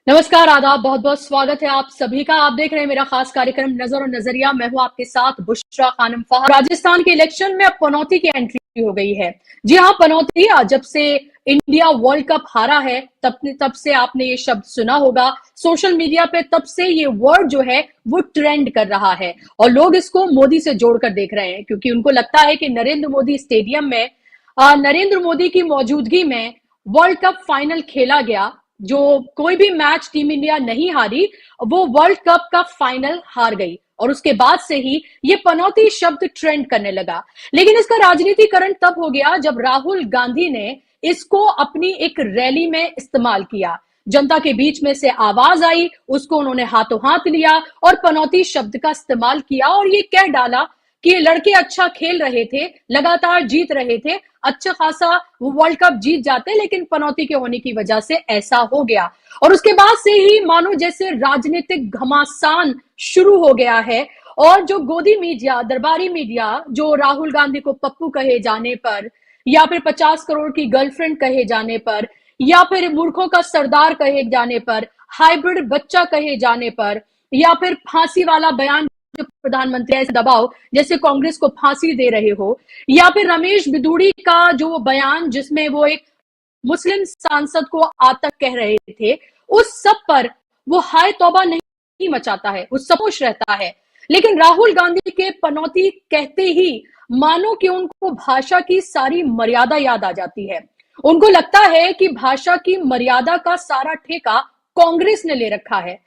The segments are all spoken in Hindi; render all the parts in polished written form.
नमस्कार, आदाब, बहुत बहुत स्वागत है आप सभी का। आप देख रहे हैं मेरा खास कार्यक्रम नजर और नजरिया। मैं हूं आपके साथ बुशरा खानम फहद। राजस्थान के इलेक्शन में अब पनौती की एंट्री हो गई है। जी हां, पनौती। जब से इंडिया वर्ल्ड कप हारा है तब से आपने ये शब्द सुना होगा सोशल मीडिया पे। तब से ये वर्ड जो है वो ट्रेंड कर रहा है और लोग इसको मोदी से जोड़कर देख रहे हैं, क्योंकि उनको लगता है कि नरेंद्र मोदी स्टेडियम में नरेंद्र मोदी की मौजूदगी में वर्ल्ड कप फाइनल खेला गया। जो कोई भी मैच टीम इंडिया नहीं हारी, वो वर्ल्ड कप का फाइनल हार गई और उसके बाद से ही ये पनौती शब्द ट्रेंड करने लगा। लेकिन इसका राजनीतिकरण तब हो गया जब राहुल गांधी ने इसको अपनी एक रैली में इस्तेमाल किया। जनता के बीच में से आवाज आई, उसको उन्होंने हाथों हाथ लिया और पनौती शब्द का इस्तेमाल किया और ये कह डाला कि ये लड़के अच्छा खेल रहे थे, लगातार जीत रहे थे, अच्छा खासा वो वर्ल्ड कप जीत जाते, लेकिन पनौती के होने की वजह से ऐसा हो गया। और उसके बाद से ही मानो जैसे राजनीतिक घमासान शुरू हो गया है। और जो गोदी मीडिया, दरबारी मीडिया, जो राहुल गांधी को पप्पू कहे जाने पर, या फिर 50 करोड़ की गर्लफ्रेंड कहे जाने पर, या फिर मूर्खों का सरदार कहे जाने पर, हाइब्रिड बच्चा कहे जाने पर, या फिर फांसी वाला बयान, प्रधानमंत्री ऐसे दबाव जैसे कांग्रेस को फांसी दे रहे हो, या फिर रमेश बिदूड़ी का जो बयान जिसमें वो एक मुस्लिम सांसद को आतंक कह रहे थे, उस सब पर वो हाय तौबा नहीं मचाता है, वो खामोश रहता है। लेकिन राहुल गांधी के पनौती कहते ही मानो कि उनको भाषा की सारी मर्यादा याद आ जाती है। उनको लगता है कि भाषा की मर्यादा का सारा ठेका कांग्रेस ने ले रखा है।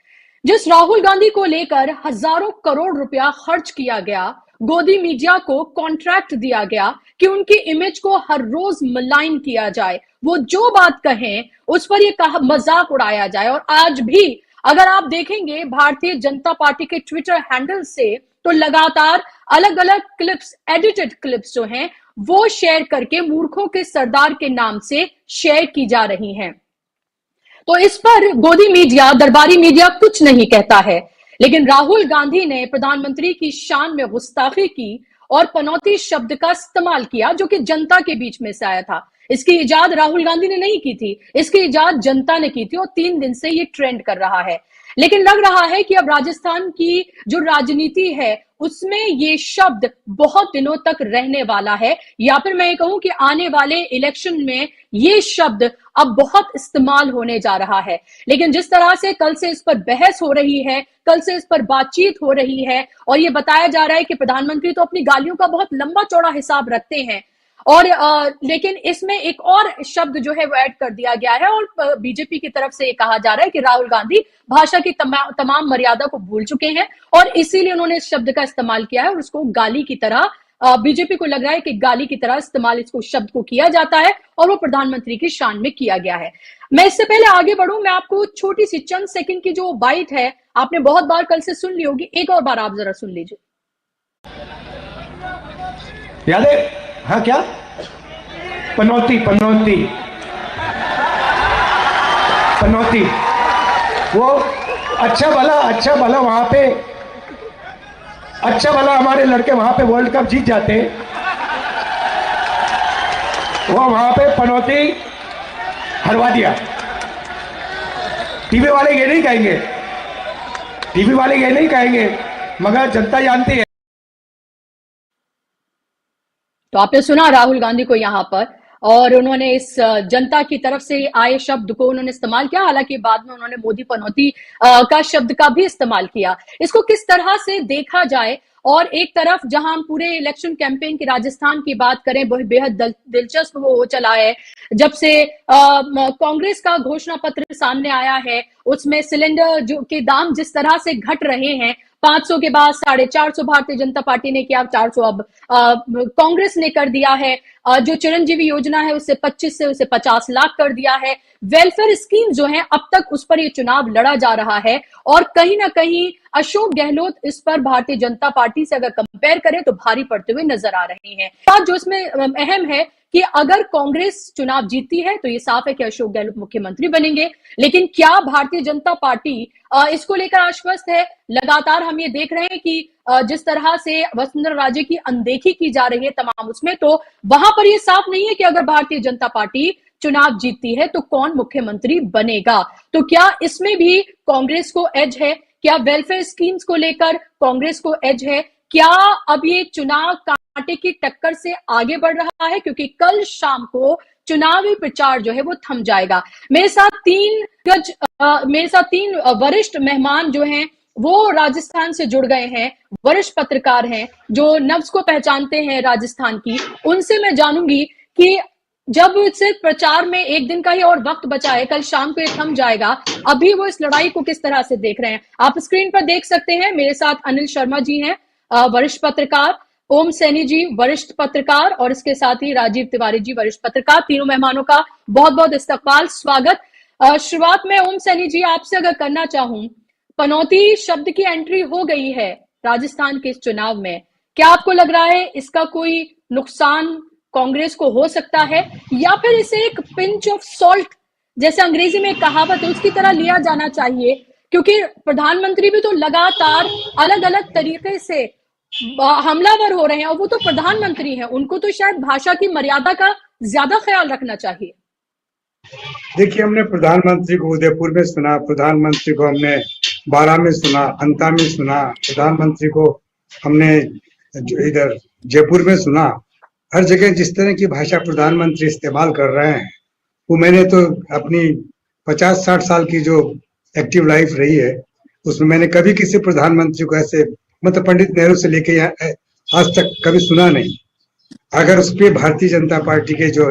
जिस राहुल गांधी को लेकर हजारों करोड़ रुपया खर्च किया गया, गोदी मीडिया को कॉन्ट्रैक्ट दिया गया कि उनकी इमेज को हर रोज मलाइन किया जाए, वो जो बात कहें उस पर ये मजाक उड़ाया जाए। और आज भी अगर आप देखेंगे भारतीय जनता पार्टी के ट्विटर हैंडल से, तो लगातार अलग अलग क्लिप्स, एडिटेड क्लिप्स जो हैं वो शेयर करके मूर्खों के सरदार के नाम से शेयर की जा रही हैं। तो इस पर गोदी मीडिया, दरबारी मीडिया कुछ नहीं कहता है, लेकिन राहुल गांधी ने प्रधानमंत्री की शान में गुस्ताखी की और पनौती शब्द का इस्तेमाल किया, जो कि जनता के बीच में से आया था। इसकी इजाद राहुल गांधी ने नहीं की थी, इसकी इजाद जनता ने की थी और 3 दिन से ये ट्रेंड कर रहा है। लेकिन लग रहा है कि अब राजस्थान की जो राजनीति है उसमें ये शब्द बहुत दिनों तक रहने वाला है, या फिर मैं ये कहूं कि आने वाले इलेक्शन में ये शब्द अब बहुत इस्तेमाल होने जा रहा है। लेकिन जिस तरह से कल से इस पर बहस हो रही है, कल से इस पर बातचीत हो रही है और ये बताया जा रहा है कि प्रधानमंत्री तो अपनी गालियों का बहुत लंबा चौड़ा हिसाब रखते हैं, और लेकिन इसमें एक और शब्द जो है वो ऐड कर दिया गया है और बीजेपी की तरफ से ये कहा जा रहा है कि राहुल गांधी भाषा की तमाम मर्यादा को भूल चुके हैं और इसीलिए उन्होंने इस शब्द का इस्तेमाल किया है और उसको गाली की तरह, बीजेपी को लग रहा है कि गाली की तरह इस्तेमाल इसको शब्द को किया जाता है और वो प्रधानमंत्री की शान में किया गया है। मैं इससे पहले आगे बढ़ूं, मैं आपको छोटी सी चंद सेकंड की जो बाइट है, आपने बहुत बार कल से सुन ली होगी, एक और बार आप जरा सुन लीजिए। याद है? हाँ, क्या पनौती पनौती पनौती, वो अच्छा भला वहां पे, अच्छा भला हमारे लड़के वहां पे वर्ल्ड कप जीत जाते, वो वहां पे पनौती हरवा दिया। टीवी वाले ये नहीं कहेंगे, टीवी वाले ये नहीं कहेंगे, मगर जनता जानती है। तो आपने सुना राहुल गांधी को यहां पर, और उन्होंने इस जनता की तरफ से आए शब्द को उन्होंने इस्तेमाल किया। हालांकि बाद में उन्होंने मोदी पनौती का शब्द का भी इस्तेमाल किया। इसको किस तरह से देखा जाए, और एक तरफ जहां हम पूरे इलेक्शन कैंपेन की राजस्थान की बात करें, वह बेहद दिलचस्प हो चला है। जब से कांग्रेस का घोषणा पत्र सामने आया है, उसमें सिलेंडर जो के दाम जिस तरह से घट रहे हैं, 500 के बाद 450 भारतीय जनता पार्टी ने किया, 400 अब कांग्रेस ने कर दिया है। जो चिरंजीवी योजना है उससे 25 से उसे 50 लाख कर दिया है। वेलफेयर स्कीम जो है अब तक उस पर ये चुनाव लड़ा जा रहा है और कहीं ना कहीं अशोक गहलोत इस पर भारतीय जनता पार्टी से अगर कंपेयर करें तो भारी पड़ते हुए नजर आ रहे हैं। बात जो इसमें अहम है कि अगर कांग्रेस चुनाव जीतती है तो ये साफ है कि अशोक गहलोत मुख्यमंत्री बनेंगे, लेकिन क्या भारतीय जनता पार्टी इसको लेकर आश्वस्त है? लगातार हम ये देख रहे हैं कि जिस तरह से वसुंधरा राजे की अनदेखी की जा रही है तमाम उसमें, तो वहां पर ये साफ नहीं है कि अगर भारतीय जनता पार्टी चुनाव जीतती है तो कौन मुख्यमंत्री बनेगा। तो क्या इसमें भी कांग्रेस को एज है? क्या वेलफेयर स्कीम्स को लेकर कांग्रेस को एज है? क्या अब ये चुनाव कांटे की टक्कर से आगे बढ़ रहा है? क्योंकि कल शाम को चुनावी प्रचार जो है वो थम जाएगा। मेरे साथ तीन वरिष्ठ मेहमान जो हैं वो राजस्थान से जुड़ गए हैं, वरिष्ठ पत्रकार हैं जो नब्ज को पहचानते हैं राजस्थान की। उनसे मैं जानूंगी कि जब सिर्फ प्रचार में एक दिन का ही और वक्त बचा है, कल शाम को ये थम जाएगा, अभी वो इस लड़ाई को किस तरह से देख रहे हैं। आप स्क्रीन पर देख सकते हैं, मेरे साथ अनिल शर्मा जी हैं, वरिष्ठ पत्रकार, ओम सैनी जी वरिष्ठ पत्रकार, और इसके साथ ही राजीव तिवारी जी वरिष्ठ पत्रकार। तीनों मेहमानों का बहुत बहुत इस्तकबाल, स्वागत। शुरुआत में ओम सैनी जी आपसे अगर करना चाहूं, पनौती शब्द की एंट्री हो गई है राजस्थान के इस चुनाव में, क्या आपको लग रहा है इसका कोई नुकसान कांग्रेस को हो सकता है, या फिर इसे एक पिंच ऑफ सॉल्ट जैसे अंग्रेजी में कहावत है उसकी तरह लिया जाना चाहिए? क्योंकि प्रधानमंत्री भी तो लगातार अलग अलग तरीके से हमलावर हो रहे हैं और वो तो प्रधानमंत्री हैं, उनको तो शायद भाषा की मर्यादा का ज्यादा ख्याल रखना चाहिए। देखिए, हमने प्रधानमंत्री को उदयपुर में सुना, प्रधानमंत्री को हमने बारां में सुना, अंता में सुना, प्रधानमंत्री को हमने इधर जयपुर में सुना। हर जगह जिस तरह की भाषा प्रधानमंत्री इस्तेमाल कर रहे हैं वो मैंने तो अपनी 50-60 साल की जो एक्टिव लाइफ रही है उसमें मैंने कभी किसी प्रधानमंत्री को ऐसे, मतलब पंडित नेहरू से लेके आज तक कभी सुना नहीं। अगर उस पर भारतीय जनता पार्टी के जो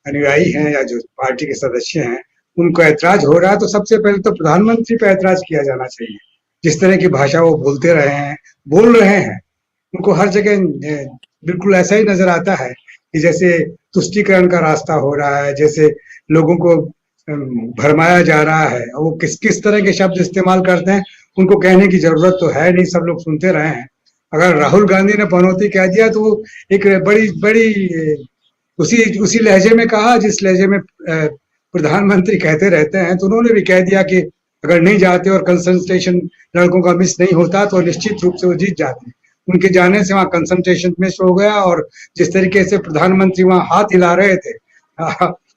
अनुयायी हैं या जो पार्टी के सदस्य हैं उनको ऐतराज हो रहा है तो सबसे पहले तो प्रधानमंत्री पर ऐतराज किया जाना चाहिए। जिस तरह की भाषा वो बोलते रहे हैं, बोल रहे हैं, उनको हर जगह बिल्कुल ऐसा ही नजर आता है कि जैसे तुष्टीकरण का रास्ता हो रहा है, जैसे लोगों को भरमाया जा रहा है। वो किस किस तरह के शब्द इस्तेमाल करते हैं उनको कहने की जरूरत तो है नहीं, सब लोग सुनते रहे हैं। अगर राहुल गांधी ने पनौती कह दिया तो वो एक बड़ी बड़ी उसी लहजे में कहा जिस लहजे में प्रधानमंत्री कहते रहते हैं, तो उन्होंने भी कह दिया कि अगर नहीं जाते और कंसंट्रेशन लड़कों का मिस नहीं होता तो निश्चित रूप से वो जीत जाते। उनके जाने से वहाँ कंसंट्रेशन मिस हो गया और जिस तरीके से प्रधानमंत्री वहाँ हाथ हिला रहे थे,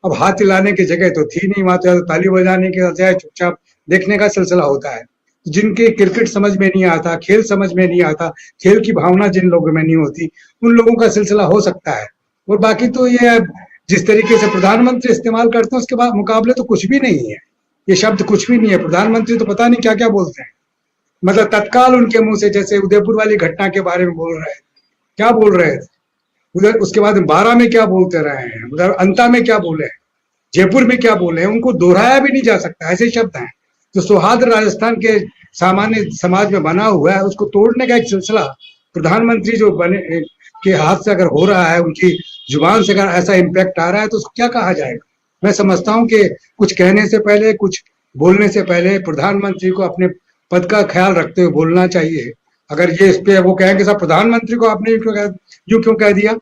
अब हाथ हिलाने की जगह तो थी नहीं, वहां तो ताली बजाने के बजाय चुपचाप देखने का सिलसिला होता है। जिनके क्रिकेट समझ में नहीं आता, खेल समझ में नहीं आता, खेल की भावना जिन लोगों में नहीं होती, उन लोगों का सिलसिला हो सकता है। और बाकी तो ये जिस तरीके से प्रधानमंत्री इस्तेमाल करते हैं उसके बाद मुकाबले तो कुछ भी नहीं है, ये शब्द कुछ भी नहीं है। प्रधानमंत्री तो पता नहीं क्या क्या बोलते हैं, मतलब तत्काल उनके मुंह से, जैसे उदयपुर वाली घटना के बारे में बोल रहे हैं, क्या बोल रहे थे उधर, उसके बाद बारां में क्या बोलते रहे हैं, उधर अंता में क्या बोले हैं, जयपुर में क्या बोले हैं, उनको दोहराया भी नहीं जा सकता। ऐसे शब्द हैं जो सौहार्द राजस्थान के सामान्य समाज में बना हुआ है, उसको तोड़ने का एक सिलसिला प्रधानमंत्री जो बने के हाथ से अगर हो रहा है, उनकी जुबान से अगर ऐसा इम्पैक्ट आ रहा है तो उसको क्या कहा जाएगा। मैं समझता हूँ कि कुछ कहने से पहले, कुछ बोलने से पहले प्रधानमंत्री को अपने पद का ख्याल रखते हुए बोलना चाहिए। अगर ये इस पे वो कहेंगे साहब प्रधानमंत्री को आपने यूं क्यों कह दिया,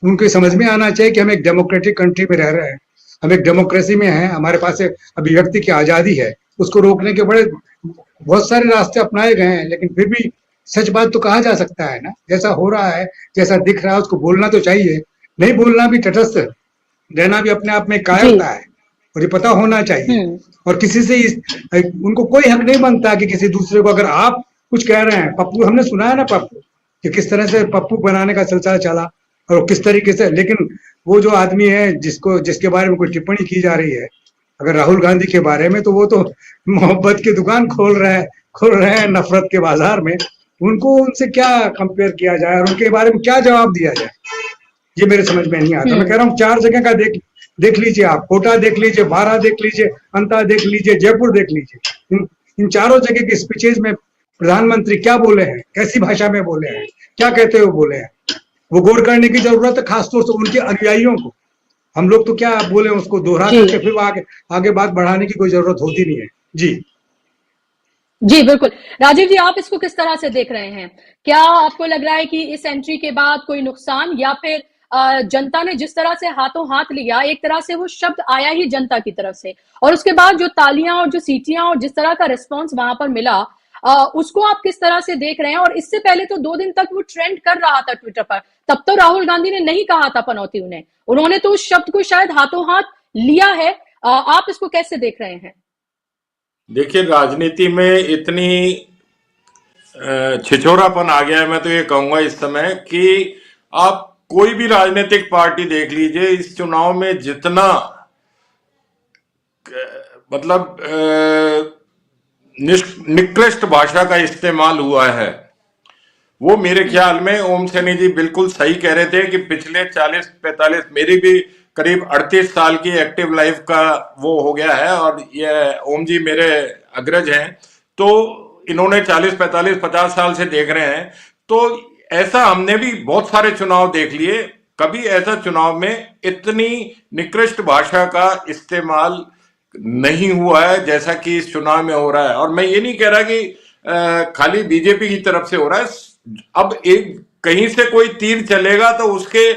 उनको समझ में आना चाहिए कि हम एक डेमोक्रेटिक कंट्री में रह रहे हैं, हम एक डेमोक्रेसी में हैं, हमारे पास अभिव्यक्ति की आजादी है। उसको रोकने के बहुत सारे रास्ते अपनाए गए हैं, लेकिन फिर भी सच बात तो कहा जा सकता है ना। जैसा हो रहा है, जैसा दिख रहा है, उसको बोलना तो चाहिए। नहीं बोलना भी, तटस्थ रहना भी अपने आप में कायरता है और ये पता होना चाहिए। और किसी से उनको कोई हक नहीं बनता कि किसी दूसरे को, अगर आप कुछ कह रहे हैं, पप्पू हमने सुना है ना, पप्पू कि किस तरह से पप्पू बनाने का सिलसिला चला और किस तरीके से, लेकिन वो जो आदमी है जिसके बारे में कोई टिप्पणी की जा रही है अगर राहुल गांधी के बारे में, तो वो तो मोहब्बत की दुकान खोल रहे हैं नफरत के बाजार में। उनको उनसे क्या कंपेयर किया जाए और उनके बारे में क्या जवाब दिया जाए, ये मेरे समझ में नहीं आता। मैं कह रहा हूँ 4 जगह का देख लीजिए आप, कोटा देख लीजिए, बारां देख लीजिए, अंता देख लीजिए, जयपुर देख लीजिए। इन चारों जगह के स्पीचेज में प्रधानमंत्री क्या बोले हैं, कैसी भाषा में बोले हैं, क्या कहते हुए बोले हैं, वो गौर करने की जरूरत है, खासतौर से उनके अनुयायियों को। हम लोग तो क्या बोले, उसको दोहरा करके फिर आगे बात बढ़ाने की कोई जरूरत होती नहीं है। जी बिल्कुल। राजीव जी, आप इसको किस तरह से देख रहे हैं? क्या आपको लग रहा है कि इस एंट्री के बाद कोई नुकसान, या फिर जनता ने जिस तरह से हाथों हाथ लिया, एक तरह से वो शब्द आया ही जनता की तरफ से, और उसके बाद जो तालियां और जो सीटियां और जिस तरह का रिस्पॉन्स वहां पर मिला, उसको आप किस तरह से देख रहे हैं? और इससे पहले तो 2 दिन तक वो ट्रेंड कर रहा था ट्विटर पर, तब तो राहुल गांधी ने नहीं कहा था पनौती उन्होंने तो उस शब्द को शायद हाथों हाथ लिया है। आप इसको कैसे देख रहे हैं? देखिए, राजनीति में इतनी छिछोरापन आ गया है, मैं तो ये कहूंगा इस समय कि आप कोई भी राजनीतिक पार्टी देख लीजिए, इस चुनाव में जितना मतलब निकृष्ट भाषा का इस्तेमाल हुआ है, वो मेरे ख्याल में ओम सैनी जी बिल्कुल सही कह रहे थे कि पिछले 40-45, मेरी भी करीब 38 साल की एक्टिव लाइफ का वो हो गया है, और ये ओम जी मेरे अग्रज हैं, तो इन्होंने 40-45-50 साल से देख रहे हैं। तो ऐसा हमने भी बहुत सारे चुनाव देख लिए, कभी ऐसा चुनाव में इतनी निकृष्ट भाषा का इस्तेमाल नहीं हुआ है जैसा कि इस चुनाव में हो रहा है। और मैं ये नहीं कह रहा कि खाली बीजेपी की तरफ से हो रहा है। अब एक कहीं से कोई तीर चलेगा तो उसके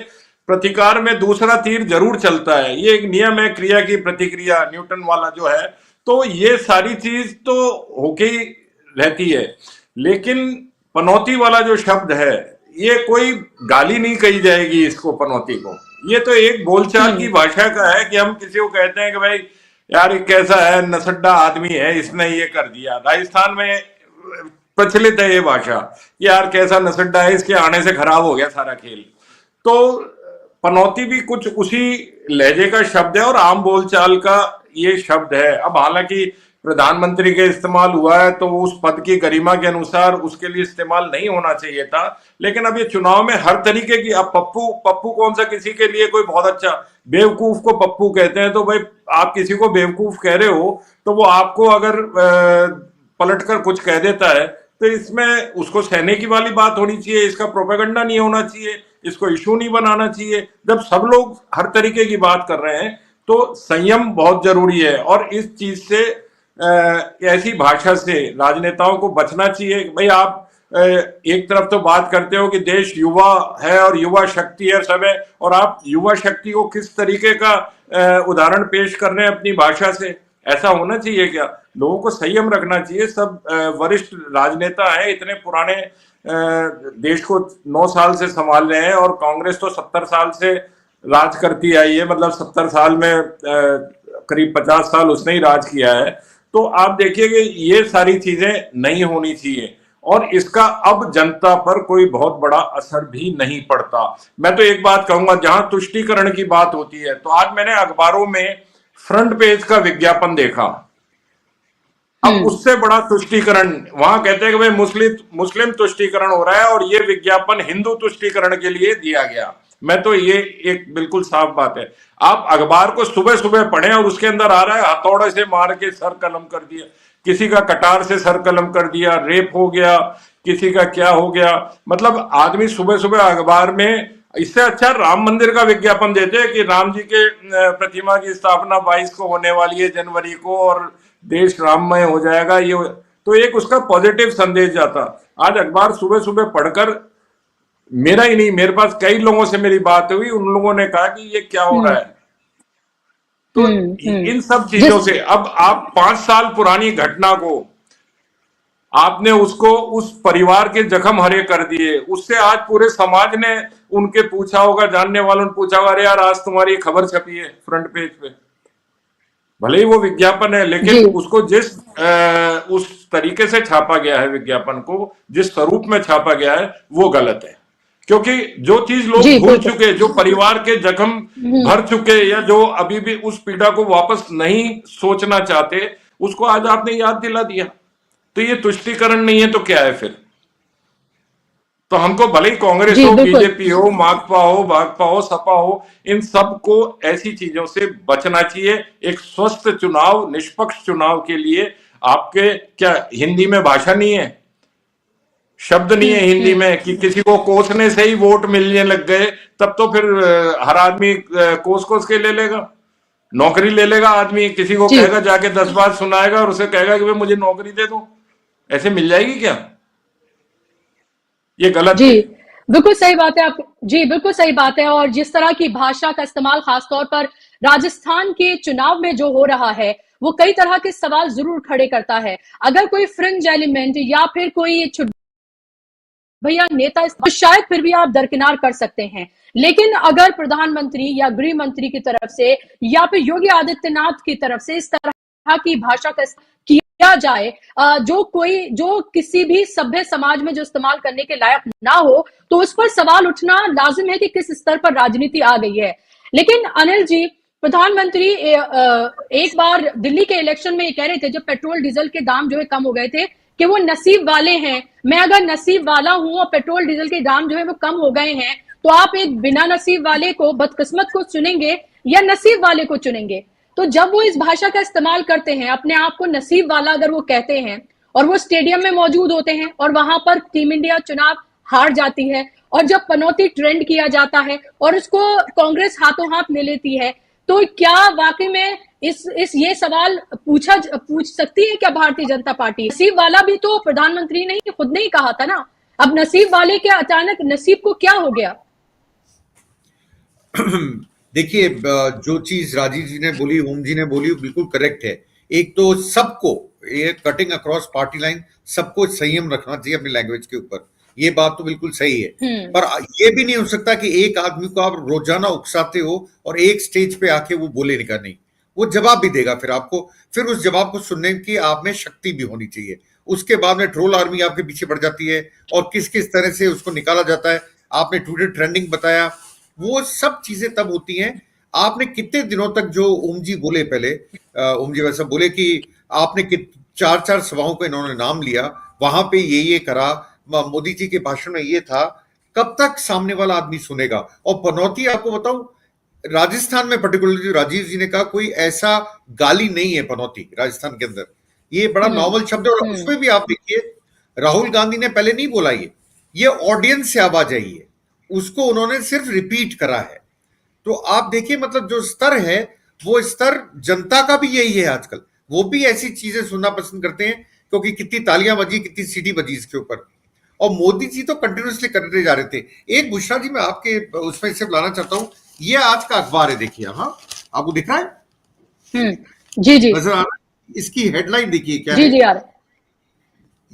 प्रतिकार में दूसरा तीर जरूर चलता है, ये एक नियम है क्रिया की प्रतिक्रिया, न्यूटन वाला जो है। तो ये सारी चीज तो होके ही रहती है। लेकिन पनौती वाला जो शब्द है, ये कोई गाली नहीं कही जाएगी इसको, पनौती को। ये तो एक बोलचाल की भाषा का है कि हम किसी को कहते हैं कि भाई यार कैसा है, नसड्डा आदमी है, इसने ये कर दिया। राजस्थान में प्रचलित है ये भाषा, यार कैसा नसड्डा है, इसके आने से खराब हो गया सारा खेल। तो पनौती भी कुछ उसी लहजे का शब्द है और आम बोलचाल का ये शब्द है। अब हालांकि प्रधानमंत्री के इस्तेमाल हुआ है तो उस पद की गरिमा के अनुसार उसके लिए इस्तेमाल नहीं होना चाहिए था, लेकिन अब ये चुनाव में हर तरीके की, अब पप्पू कौन सा किसी के लिए कोई बहुत अच्छा, बेवकूफ को पप्पू कहते हैं, तो भाई आप किसी को बेवकूफ कह रहे हो तो वो आपको अगर पलटकर कुछ कह देता है तो इसमें उसको सहने की वाली बात होनी चाहिए, इसका प्रोपेगेंडा नहीं होना चाहिए, इसको इशू नहीं बनाना चाहिए। जब सब लोग हर तरीके की बात कर रहे हैं तो संयम बहुत जरूरी है, और इस चीज से ऐसी भाषा से राजनेताओं को बचना चाहिए। भाई आप एक तरफ तो बात करते हो कि देश युवा है और युवा शक्ति है सब है, और आप युवा शक्ति को किस तरीके का उदाहरण पेश कर रहे हैं अपनी भाषा से? ऐसा होना चाहिए क्या? लोगों को संयम रखना चाहिए। सब वरिष्ठ राजनेता हैं, इतने पुराने देश को 9 साल से संभाल रहे हैं, और कांग्रेस तो 70 साल से राज करती आई है, मतलब 70 साल में करीब 50 साल उसने ही राज किया है। तो आप देखिए कि ये सारी चीजें नहीं होनी चाहिए, और इसका अब जनता पर कोई बहुत बड़ा असर भी नहीं पड़ता। मैं तो एक बात कहूंगा, जहां तुष्टीकरण की बात होती है, तो आज मैंने अखबारों में फ्रंट पेज का विज्ञापन देखा। अब उससे बड़ा तुष्टीकरण, वहां कहते हैं कि भाई मुस्लिम तुष्टीकरण हो रहा है, और ये विज्ञापन हिंदू तुष्टीकरण के लिए दिया गया। मैं तो ये एक बिल्कुल साफ बात है, आप अखबार को सुबह सुबह पढ़ें और उसके अंदर आ रहा है हथौड़े से मार के सर कलम कर दिया, किसी का कटार से सर कलम कर दिया, रेप हो गया, किसी का क्या हो गया। मतलब आदमी सुबह सुबह अखबार में, इससे अच्छा राम मंदिर का विज्ञापन देते हैं कि राम जी के प्रतिमा की स्थापना 22 को होने वाली है जनवरी को, और देश राममय हो जाएगा। ये तो एक उसका पॉजिटिव संदेश जाता। आज अखबार सुबह सुबह पढ़कर, मेरा ही नहीं, मेरे पास कई लोगों से मेरी बात हुई, उन लोगों ने कहा कि ये क्या हो रहा है। तो इन सब चीजों से अब आप 5 साल पुरानी घटना को आपने उसको उस परिवार के जख्म हरे कर दिए, उससे आज पूरे समाज ने उनके पूछा होगा, जानने वालों ने पूछा होगा, अरे यार आज तुम्हारी खबर छपी है फ्रंट पेज पे। भले ही वो विज्ञापन है, लेकिन उसको जिस उस तरीके से छापा गया है, विज्ञापन को जिस स्वरूप में छापा गया है, वो गलत है। क्योंकि जो चीज लोग भूल चुके, जो परिवार के जख्म भर चुके, या जो अभी भी उस पीड़ा को वापस नहीं सोचना चाहते, उसको आज आपने याद दिला दिया। तो ये तुष्टीकरण नहीं है तो क्या है फिर? तो हमको भले ही कांग्रेस हो, बीजेपी हो, माकपा हो, भाकपा हो, सपा हो, इन सब को ऐसी चीजों से बचना चाहिए। एक स्वस्थ चुनाव, निष्पक्ष चुनाव के लिए आपके क्या हिंदी में भाषा नहीं है, शब्द नहीं है हिंदी में कि किसी को कोसने से ही वोट मिलने लग गए? तब तो फिर हर आदमी कोस के ले लेगा, नौकरी ले लेगा आदमी, किसी को कहेगा जाके 10 बात सुनाएगा और उसे कहेगा कि भाई मुझे नौकरी दे दो। ऐसे मिल जाएगी क्या? ये गलत जी, बिल्कुल सही बात है। आप जी बिल्कुल सही बात है। और जिस तरह की भाषा का इस्तेमाल खासतौर पर राजस्थान के चुनाव में जो हो रहा है, वो कई तरह के सवाल जरूर खड़े करता है। अगर कोई फ्रिंज एलिमेंट या फिर कोई भैया नेता तो शायद फिर भी आप दरकिनार कर सकते हैं। लेकिन अगर प्रधानमंत्री या गृह मंत्री की तरफ से या फिर योगी आदित्यनाथ की तरफ से इस तरह की भाषा का किया जाए जो किसी भी सभ्य समाज में जो इस्तेमाल करने के लायक ना हो, तो उस पर सवाल उठना लाजिम है कि किस स्तर पर राजनीति आ गई है। लेकिन अनिल जी, प्रधानमंत्री एक बार दिल्ली के इलेक्शन में ये कह रहे थे, जब पेट्रोल डीजल के दाम जो है कम हो गए थे, कि वो नसीब वाले हैं। मैं अगर नसीब वाला हूं और पेट्रोल डीजल के दाम जो है वो कम हो गए हैं, तो आप एक बिना नसीब वाले को, बदकिस्मत को चुनेंगे या नसीब वाले को चुनेंगे? तो जब वो इस भाषा का इस्तेमाल करते हैं, अपने आप को नसीब वाला अगर वो कहते हैं, और वो स्टेडियम में मौजूद होते हैं और वहां पर टीम इंडिया चुनाव हार जाती है, और जब पनौती ट्रेंड किया जाता है और उसको कांग्रेस हाथों हाथ ले लेती है, तो क्या वाकई में ये सवाल पूछ सकती है क्या भारतीय जनता पार्टी? नसीब वाला भी तो प्रधानमंत्री ने खुद ने ही कहा था ना। अब नसीब वाले के अचानक नसीब को क्या हो गया? देखिए, जो चीज राजीव जी ने बोली, ओम जी ने बोली, बिल्कुल करेक्ट है। एक तो सबको, ये कटिंग अक्रॉस पार्टी लाइन, सबको संयम रखना चाहिए अपनी लैंग्वेज के ऊपर। ये बात तो बिल्कुल सही है, पर ये भी नहीं हो सकता कि एक आदमी को आप रोजाना उकसाते हो और एक स्टेज पे आके वो बोले नहीं। वो जवाब भी देगा फिर आपको, फिर उस जवाब को सुनने की आप में शक्ति भी होनी चाहिए। उसके बाद में ट्रोल आर्मी आपके पीछे बढ़ जाती है और किस किस तरह से उसको निकाला जाता है। आपने ट्विटर ट्रेंडिंग बताया, वो सब चीजें तब होती हैं। आपने कितने दिनों तक जो ओम जी बोले, पहले ओम जी वैसा बोले कि आपने 4 सभाओं का इन्होंने नाम लिया, वहां पे ये करा, मोदी जी के भाषण में ये था। कब तक सामने वाला आदमी सुनेगा? और पनौती, आपको बताऊं, राजस्थान में पर्टिकुलरली जो राजीव जी ने कहा, कोई ऐसा गाली नहीं है पनौती राजस्थान के अंदर। ये बड़ा नॉर्मल शब्द है। और उसमें भी आप देखिए, राहुल गांधी ने पहले नहीं बोला ये ऑडियंस से आवाज आई है, उसको उन्होंने सिर्फ रिपीट करा है। तो आप देखिए, मतलब जो स्तर है, वो स्तर जनता का भी यही है आजकल। वो भी ऐसी चीजें सुनना पसंद करते हैं, क्योंकि कितनी तालियां बजी, कितनी सीटी बजी इसके ऊपर। और मोदी जी तो कंटिन्यूसली करते जा रहे थे। एक बुशरा जी, मैं आपके उसमें सिर्फ लाना चाहता हूं, ये आज का अखबार है, देखिए। हाँ, आपको दिख रहा है? जी जी, नजर आ रहा है? इसकी हेडलाइन देखिए क्या जी है। जी यार,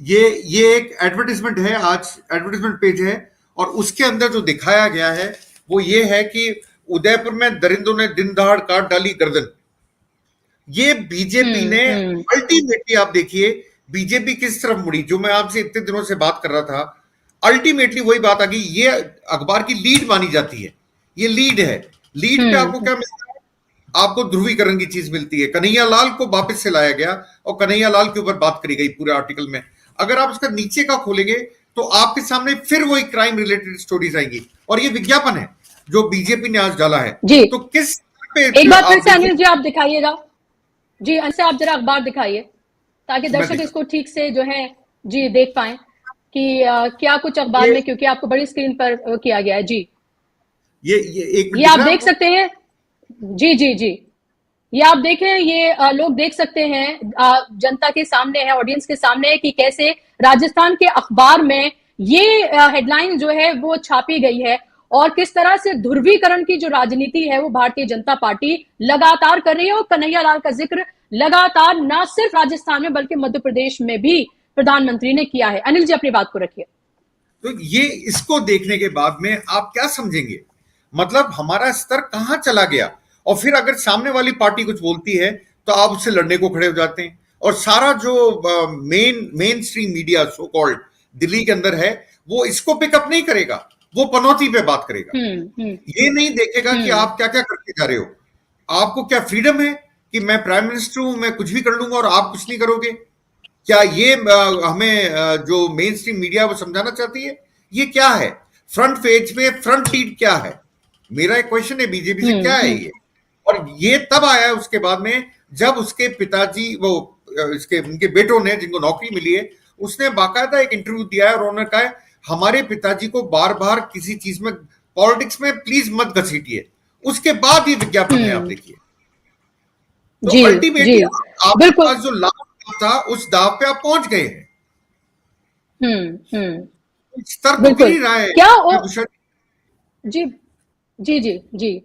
ये एक एडवर्टाइजमेंट है, आज एडवर्टाइजमेंट पेज है, और उसके अंदर जो दिखाया गया है वो ये है कि उदयपुर में दरिंदों ने दिन दहाड़ काट डाली गर्दन। ये बीजेपी ने अल्टीमेटली, आप देखिए बीजेपी किस तरफ मुड़ी। जो मैं आपसे इतने दिनों से बात कर रहा था, अल्टीमेटली वही बात आ गई। ये अखबार की लीड मानी जाती है, ये लीड है। लीड पे आपको क्या मिलता है? आपको ध्रुवीकरण की चीज मिलती है। कन्हैया लाल को वापस से लाया गया और कन्हैया लाल के ऊपर बात करी गई पूरे आर्टिकल में। अगर आप उसका नीचे का खोलेंगे तो आपके सामने फिर वही क्राइम रिलेटेड स्टोरीज आएंगी। और ये विज्ञापन है जो बीजेपी ने आज डाला है। जी, तो किस पे एक बार फिर से अनिल जी आप दिखाइएगा। जी, अनिल से आप जरा अखबार दिखाइए, ताकि दर्शक इसको ठीक से जो है जी देख पाए कि क्या कुछ अखबार में, क्योंकि आपको बड़ी स्क्रीन पर किया गया है। जी, ये आप देख सकते हैं। जी जी जी, ये आप देखें, ये लोग देख सकते हैं, जनता के सामने है, ऑडियंस के सामने है कि कैसे राजस्थान के अखबार में ये हेडलाइन जो है वो छापी गई है, और किस तरह से ध्रुवीकरण की जो राजनीति है वो भारतीय जनता पार्टी लगातार कर रही है। और कन्हैया लाल का जिक्र लगातार न सिर्फ राजस्थान में बल्कि मध्य प्रदेश में भी प्रधानमंत्री ने किया है। अनिल जी अपनी बात को रखिए। तो ये, इसको देखने के बाद में आप क्या समझेंगे? मतलब हमारा स्तर कहां चला गया? और फिर अगर सामने वाली पार्टी कुछ बोलती है तो आप उससे लड़ने को खड़े हो जाते हैं। और सारा जो main stream media so called Delhi के अंदर है, वो इसको पिकअप नहीं करेगा, वो पनौती पे बात करेगा। ये नहीं देखेगा कि आप क्या क्या करके जा रहे हो। आपको क्या फ्रीडम है कि मैं प्राइम मिनिस्टर हूं, मैं कुछ भी कर लूंगा और आप कुछ नहीं करोगे? क्या ये हमें जो मेन स्ट्रीम मीडिया वो समझाना चाहती है? ये क्या है? फ्रंट पेज पे फ्रंट लीड क्या है? मेरा एक क्वेश्चन है बीजेपी से, क्या है ये? और ये तब आया उसके बाद में, जब उसके पिताजी, वो उनके बेटों ने, जिनको नौकरी मिली है, उसने बाकायदा एक इंटरव्यू दिया है और उन्होंने कहा है हमारे पिताजी को बार बार किसी चीज में, पॉलिटिक्स में प्लीज मत घसीटिए। उसके बाद ये विज्ञापन है, आप देखिए। तो अल्टीमेटली आपके पास जो लाभ था, उस दाव पे आप पहुंच गए हैं। स्तर तो गिर ही रहा है क्या? जी जी जी जी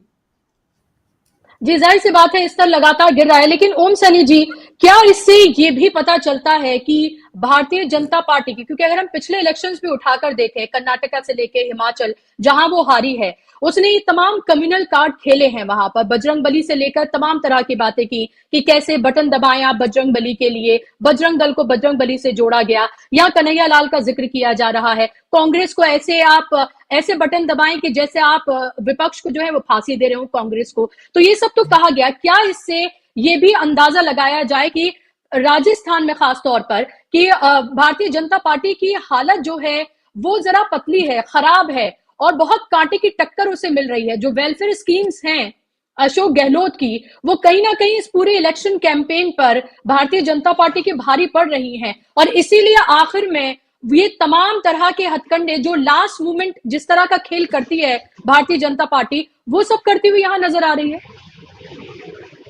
जी, जाहिर सी बात है स्तर लगातार गिर रहा है। लेकिन ओम सैनी जी, क्या इससे ये भी पता चलता है कि भारतीय जनता पार्टी की, क्योंकि अगर हम पिछले इलेक्शंस भी उठाकर देखें, कर्नाटका से लेके हिमाचल जहां वो हारी है, उसने ये तमाम कम्युनल कार्ड खेले हैं, वहां पर बजरंग बली से लेकर तमाम तरह की बातें की कि कैसे बटन दबाएं आप बजरंग बली के लिए, बजरंग दल को बजरंग बली से जोड़ा गया। यहाँ कन्हैया लाल का जिक्र किया जा रहा है, कांग्रेस को ऐसे बटन दबाएं कि जैसे आप विपक्ष को जो है वो फांसी दे रहे हो कांग्रेस को। तो ये सब तो कहा गया। क्या इससे ये भी अंदाजा लगाया जाए कि राजस्थान में खास तौर पर कि भारतीय जनता पार्टी की हालत जो है वो जरा पतली है, खराब है और बहुत कांटे की टक्कर उसे मिल रही है। जो वेलफेयर स्कीम्स हैं अशोक गहलोत की, वो कहीं ना कहीं इस पूरे इलेक्शन कैंपेन पर भारतीय जनता पार्टी की भारी पड़ रही हैं और इसीलिए आखिर में ये तमाम तरह के हथकंडे, जो लास्ट मोमेंट जिस तरह का खेल करती है भारतीय जनता पार्टी, वो सब करती हुई यहां नजर आ रही है।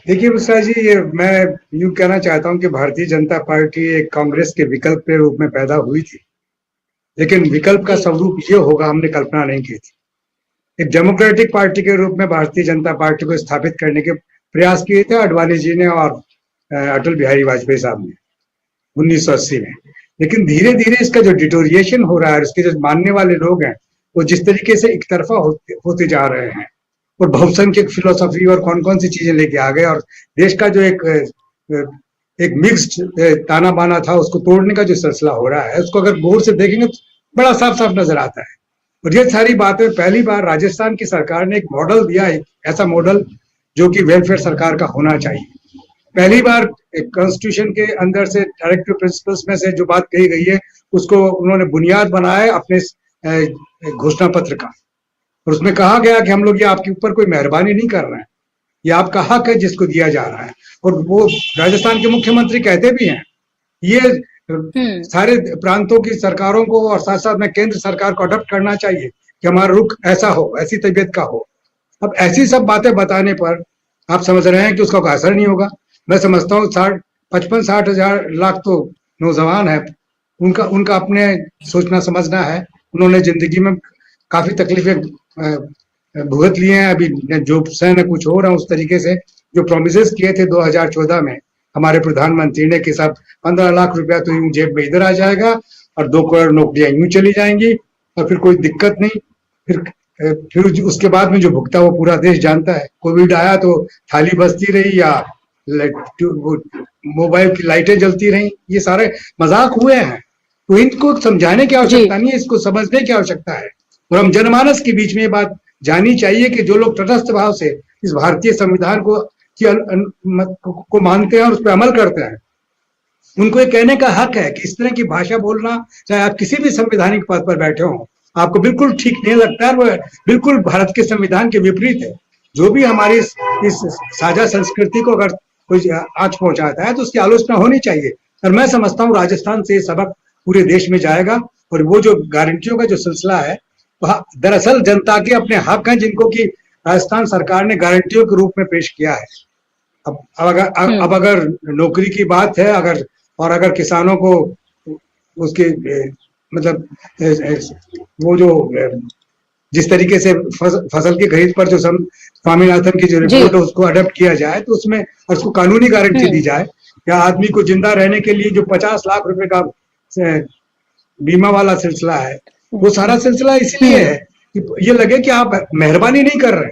देखिए बुशरा जी, ये मैं यूं कहना चाहता हूं कि भारतीय जनता पार्टी एक कांग्रेस के विकल्प के रूप में पैदा हुई थी, लेकिन विकल्प का स्वरूप ये होगा हमने कल्पना नहीं की थी। एक डेमोक्रेटिक पार्टी के रूप में भारतीय जनता पार्टी को स्थापित करने के प्रयास किए थे आडवाणी जी ने और अटल बिहारी वाजपेयी साहब ने 1980 में। लेकिन धीरे धीरे इसका जो डिटोरिएशन हो रहा है, उसके जो मानने वाले लोग हैं वो जिस तरीके से एक तरफा होते जा रहे हैं और बहुसंख्यक फिलोसफी और कौन कौन सी चीजें लेके आ गए और देश का जो एक मिक्स्ड ताना बाना था उसको तोड़ने का जो सिलसिला हो रहा है, उसको अगर गौर से देखेंगे तो बड़ा साफ साफ नजर आता है। और ये सारी बातें पहली बार राजस्थान की सरकार ने एक मॉडल दिया, एक ऐसा मॉडल जो कि वेलफेयर सरकार का होना चाहिए। पहली बार कॉन्स्टिट्यूशन के अंदर से डायरेक्टिव प्रिंसिपल्स में से जो बात कही गई है उसको उन्होंने बुनियाद बनाया अपने घोषणा पत्र का, और उसमें कहा गया कि हम लोग ये आपके ऊपर कोई मेहरबानी नहीं कर रहे हैं, ये आपका हक है जिसको दिया जा रहा है। और वो राजस्थान के मुख्यमंत्री कहते भी हैं ये सारे प्रांतों की सरकारों को और साथ साथ में केंद्र सरकार को अडॉप्ट करना चाहिए कि हमारा रुख ऐसा हो, ऐसी तबीयत का हो। अब ऐसी सब बातें बताने पर आप समझ रहे हैं कि उसका कोई असर नहीं होगा। मैं समझता हूँ 55-60 हजार लाख तो नौजवान है, उनका अपने सोचना समझना है। उन्होंने जिंदगी में काफी तकलीफें भुगत लिए हैं। अभी जो सैन्य कुछ हो रहा है उस तरीके से जो प्रोमिसेस किए थे 2014 में हमारे प्रधानमंत्री ने कि साहब 15 लाख रुपया तो यूं जेब में इधर आ जाएगा और 2 करोड़ नौकरियां यूं चली जाएंगी और फिर कोई दिक्कत नहीं। फिर उसके बाद में जो भुगता वो पूरा देश जानता है। कोविड आया तो थाली बजती रही या मोबाइल की लाइटें जलती रही, ये सारे मजाक हुए हैं। तो इनको समझाने की आवश्यकता नहीं है, इसको समझने की आवश्यकता है। और हम जनमानस के बीच में ये बात जानी चाहिए कि जो लोग तटस्थ भाव से इस भारतीय संविधान को मानते हैं और उस पर अमल करते हैं, उनको ये कहने का हक है कि इस तरह की भाषा बोलना, चाहे आप किसी भी संवैधानिक पद पर बैठे हो, आपको बिल्कुल ठीक नहीं लगता है, वो बिल्कुल भारत के संविधान के विपरीत है। जो भी हमारी इस साझा संस्कृति को अगर कोई आंच पहुंचाता है तो उसकी आलोचना होनी चाहिए। और मैं समझता हूँ राजस्थान से ये सबक पूरे देश में जाएगा। और वो जो गारंटियों का जो सिलसिला है दरअसल जनता के अपने हक हैं जिनको कि राजस्थान सरकार ने गारंटियों के रूप में पेश किया है। अब अगर नौकरी की बात है, अगर किसानों को उसके मतलब वो जो जिस तरीके से फसल की खरीद पर जो स्वामीनाथन की जो रिपोर्ट है उसको अडॉप्ट किया जाए तो उसमें उसको कानूनी गारंटी दी जाए, या आदमी को जिंदा रहने के लिए जो 50 लाख रुपए का बीमा वाला सिलसिला है, वो सारा सिलसिला इसलिए है कि ये लगे कि आप मेहरबानी नहीं कर रहे हैं।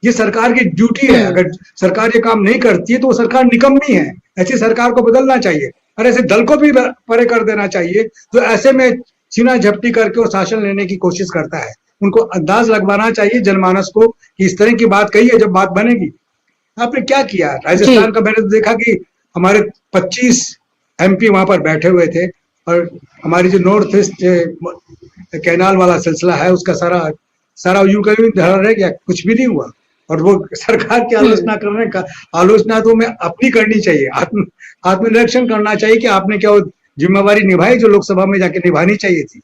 ये सरकार की ड्यूटी है। अगर सरकार ये काम नहीं करती है तो वो सरकार निकम्मी है। ऐसी सरकार को बदलना चाहिए और ऐसे दल को भी परे कर देना चाहिए जो ऐसे में सीना झपटी करके और शासन लेने की कोशिश करता है। उनको अंदाज लगवाना चाहिए जनमानस को कि इस तरह की बात कही है, जब बात बनेगी आपने क्या किया। राजस्थान का मैंने तो देखा कि हमारे 25 MP वहां पर बैठे हुए थे और हमारी जो नॉर्थ ईस्ट कैनाल वाला सिलसिला है उसका सारा यूं कहीं धरा रह गया, कुछ भी नहीं हुआ। और वो सरकार की आलोचना करने का आलोचना तो हमें अपनी करनी चाहिए, आत्मनिरीक्षण करना चाहिए कि आपने क्या जिम्मेवारी निभाई जो लोकसभा में जाके निभानी चाहिए थी।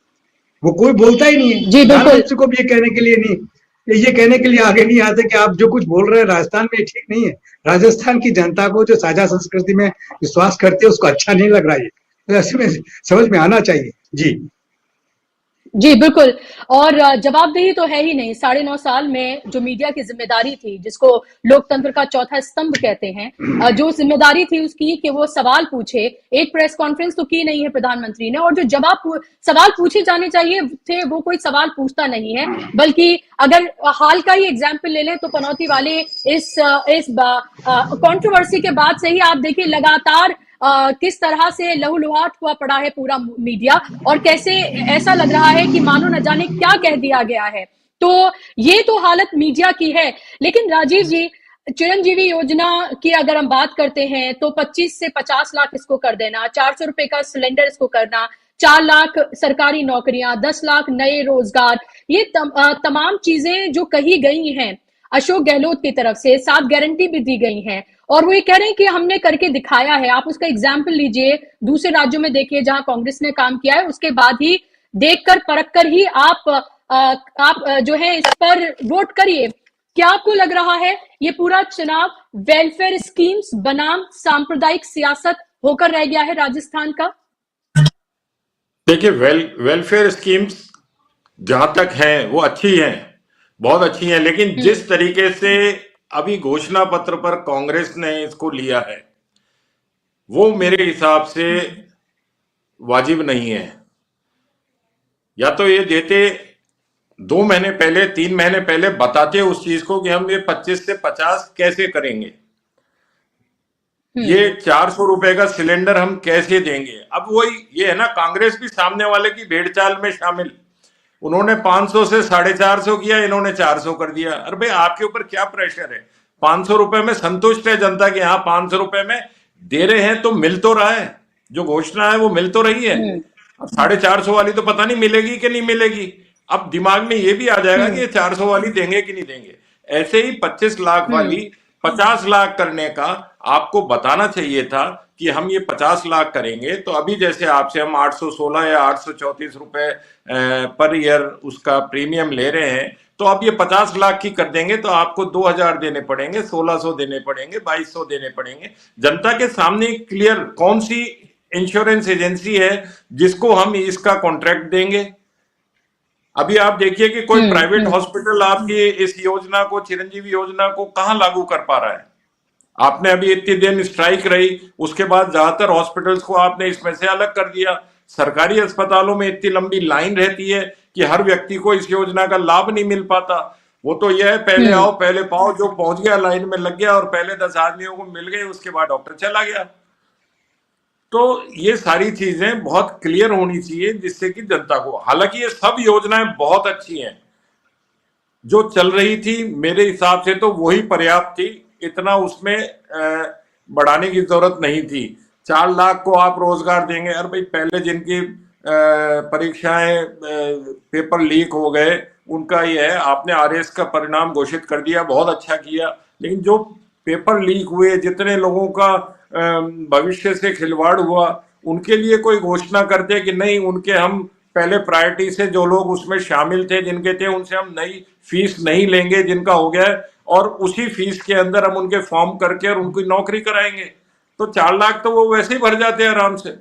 वो कोई बोलता ही नहीं है। प्रधानमंत्री को भी ये कहने के लिए आगे नहीं आते कि आप जो कुछ बोल रहे हैं राजस्थान में ठीक नहीं है। राजस्थान की जनता को जो साझा संस्कृति में विश्वास करते है उसको अच्छा नहीं लग रहा है। तो ऐसे में समझ में आना चाहिए। जी जी, बिल्कुल। और जवाबदेही तो है ही नहीं। 9.5 साल में जो मीडिया की ज़िम्मेदारी थी, जिसको लोकतंत्र का चौथा स्तंभ कहते हैं, जो ज़िम्मेदारी थी उसकी कि वो सवाल पूछे, एक प्रेस कॉन्फ्रेंस तो की नहीं है प्रधानमंत्री ने, और जो सवाल पूछे जाने चाहिए थे, वो कोई सवाल पूछता नहीं है। बल्कि अगर हाल का ही एग्जाम्पल ले लें तो पनौती वाले इस कंट्रोवर्सी के बाद से ही आप देखिए लगातार किस तरह से लहूलुहान हुआ पड़ा है पूरा मीडिया, और कैसे ऐसा लग रहा है कि मानो न जाने क्या कह दिया गया है। तो ये तो हालत मीडिया की है। लेकिन राजीव जी, चिरंजीवी योजना की अगर हम बात करते हैं तो 25 से 50 लाख इसको कर देना, 400 रुपए का सिलेंडर इसको करना, 4 लाख सरकारी नौकरियां, 10 लाख नए रोजगार, ये तमाम चीजें जो कही गई हैं अशोक गहलोत की तरफ से, 7 गारंटी भी दी गई हैं, और वो ये कह रहे हैं कि हमने करके दिखाया है। आप उसका एग्जाम्पल लीजिए, दूसरे राज्यों में देखिए जहां कांग्रेस ने काम किया है, उसके बाद ही देखकर परख कर ही आप जो है इस पर वोट करिए। क्या आपको लग रहा है ये पूरा चुनाव वेलफेयर स्कीम्स बनाम सांप्रदायिक सियासत होकर रह गया है राजस्थान का? देखिए, वेलफेयर स्कीम्स जहां तक हैं वो अच्छी हैं, बहुत अच्छी हैं, लेकिन जिस तरीके से अभी घोषणा पत्र पर कांग्रेस ने इसको लिया है वो मेरे हिसाब से वाजिब नहीं है। या तो ये देते 2 महीने पहले, 3 महीने पहले बताते उस चीज को कि हम ये 25 से 50 कैसे करेंगे, ये 400 रुपए का सिलेंडर हम कैसे देंगे। अब वही ये है ना, कांग्रेस भी सामने वाले की भेड़चाल में शामिल। उन्होंने 500 से 450 किया, इन्होंने 400 कर दिया। अरे भाई, आपके ऊपर क्या प्रेशर है? 500 रुपए में संतुष्ट है जनता कि हाँ 500 रुपए में दे रहे हैं तो मिल तो रहा है, जो घोषणा है वो मिल तो रही है। अब 450 वाली तो पता नहीं मिलेगी कि नहीं मिलेगी। अब दिमाग में ये भी आ जाएगा कि ये 400 वाली देंगे कि नहीं देंगे। ऐसे ही 25 लाख वाली 50 लाख करने का आपको बताना चाहिए था कि हम ये 50 लाख करेंगे। तो अभी जैसे आपसे हम 816 या 834 रुपए पर ईयर उसका प्रीमियम ले रहे हैं, तो अब ये 50 लाख की कर देंगे तो आपको 2000 देने पड़ेंगे, 1600 देने पड़ेंगे, 2200 देने पड़ेंगे। जनता के सामने क्लियर कौन सी इंश्योरेंस एजेंसी है जिसको हम इसका कॉन्ट्रैक्ट देंगे। अभी आप देखिए कि कोई प्राइवेट हॉस्पिटल आपकी इस योजना को, चिरंजीवी योजना को कहां लागू कर पा रहा है। आपने अभी इतने दिन स्ट्राइक रही, उसके बाद ज्यादातर हॉस्पिटल्स को आपने इसमें से अलग कर दिया। सरकारी अस्पतालों में इतनी लंबी लाइन रहती है कि हर व्यक्ति को इस योजना का लाभ नहीं मिल पाता। वो तो यह है पहले आओ पहले पाओ, जो पहुंच गया लाइन में लग गया और पहले 10 आदमियों को मिल गए, उसके बाद डॉक्टर चला गया। तो ये सारी चीजें बहुत क्लियर होनी चाहिए जिससे कि जनता को, हालांकि ये सब योजनाएं बहुत अच्छी हैं, जो चल रही थी मेरे हिसाब से तो वही पर्याप्त थी, इतना उसमें बढ़ाने की जरूरत नहीं थी। 4 लाख को आप रोजगार देंगे, अरे भाई पहले जिनकी परीक्षाएं पेपर लीक हो गए उनका ये है, आपने आरएस का परिणाम घोषित कर दिया, बहुत अच्छा किया, लेकिन जो पेपर लीक हुए, जितने लोगों का भविष्य से खिलवाड़ हुआ, उनके लिए कोई घोषणा करते कि नहीं, उनके हम पहले प्रायोरिटी से जो लोग उसमें शामिल थे जिनके थे उनसे हम नई फीस नहीं लेंगे जिनका हो गया है, और उसी फीस के अंदर हम उनके फॉर्म करके और उनकी नौकरी कराएंगे। तो 4 लाख तो वो वैसे ही भर जाते हैं आराम से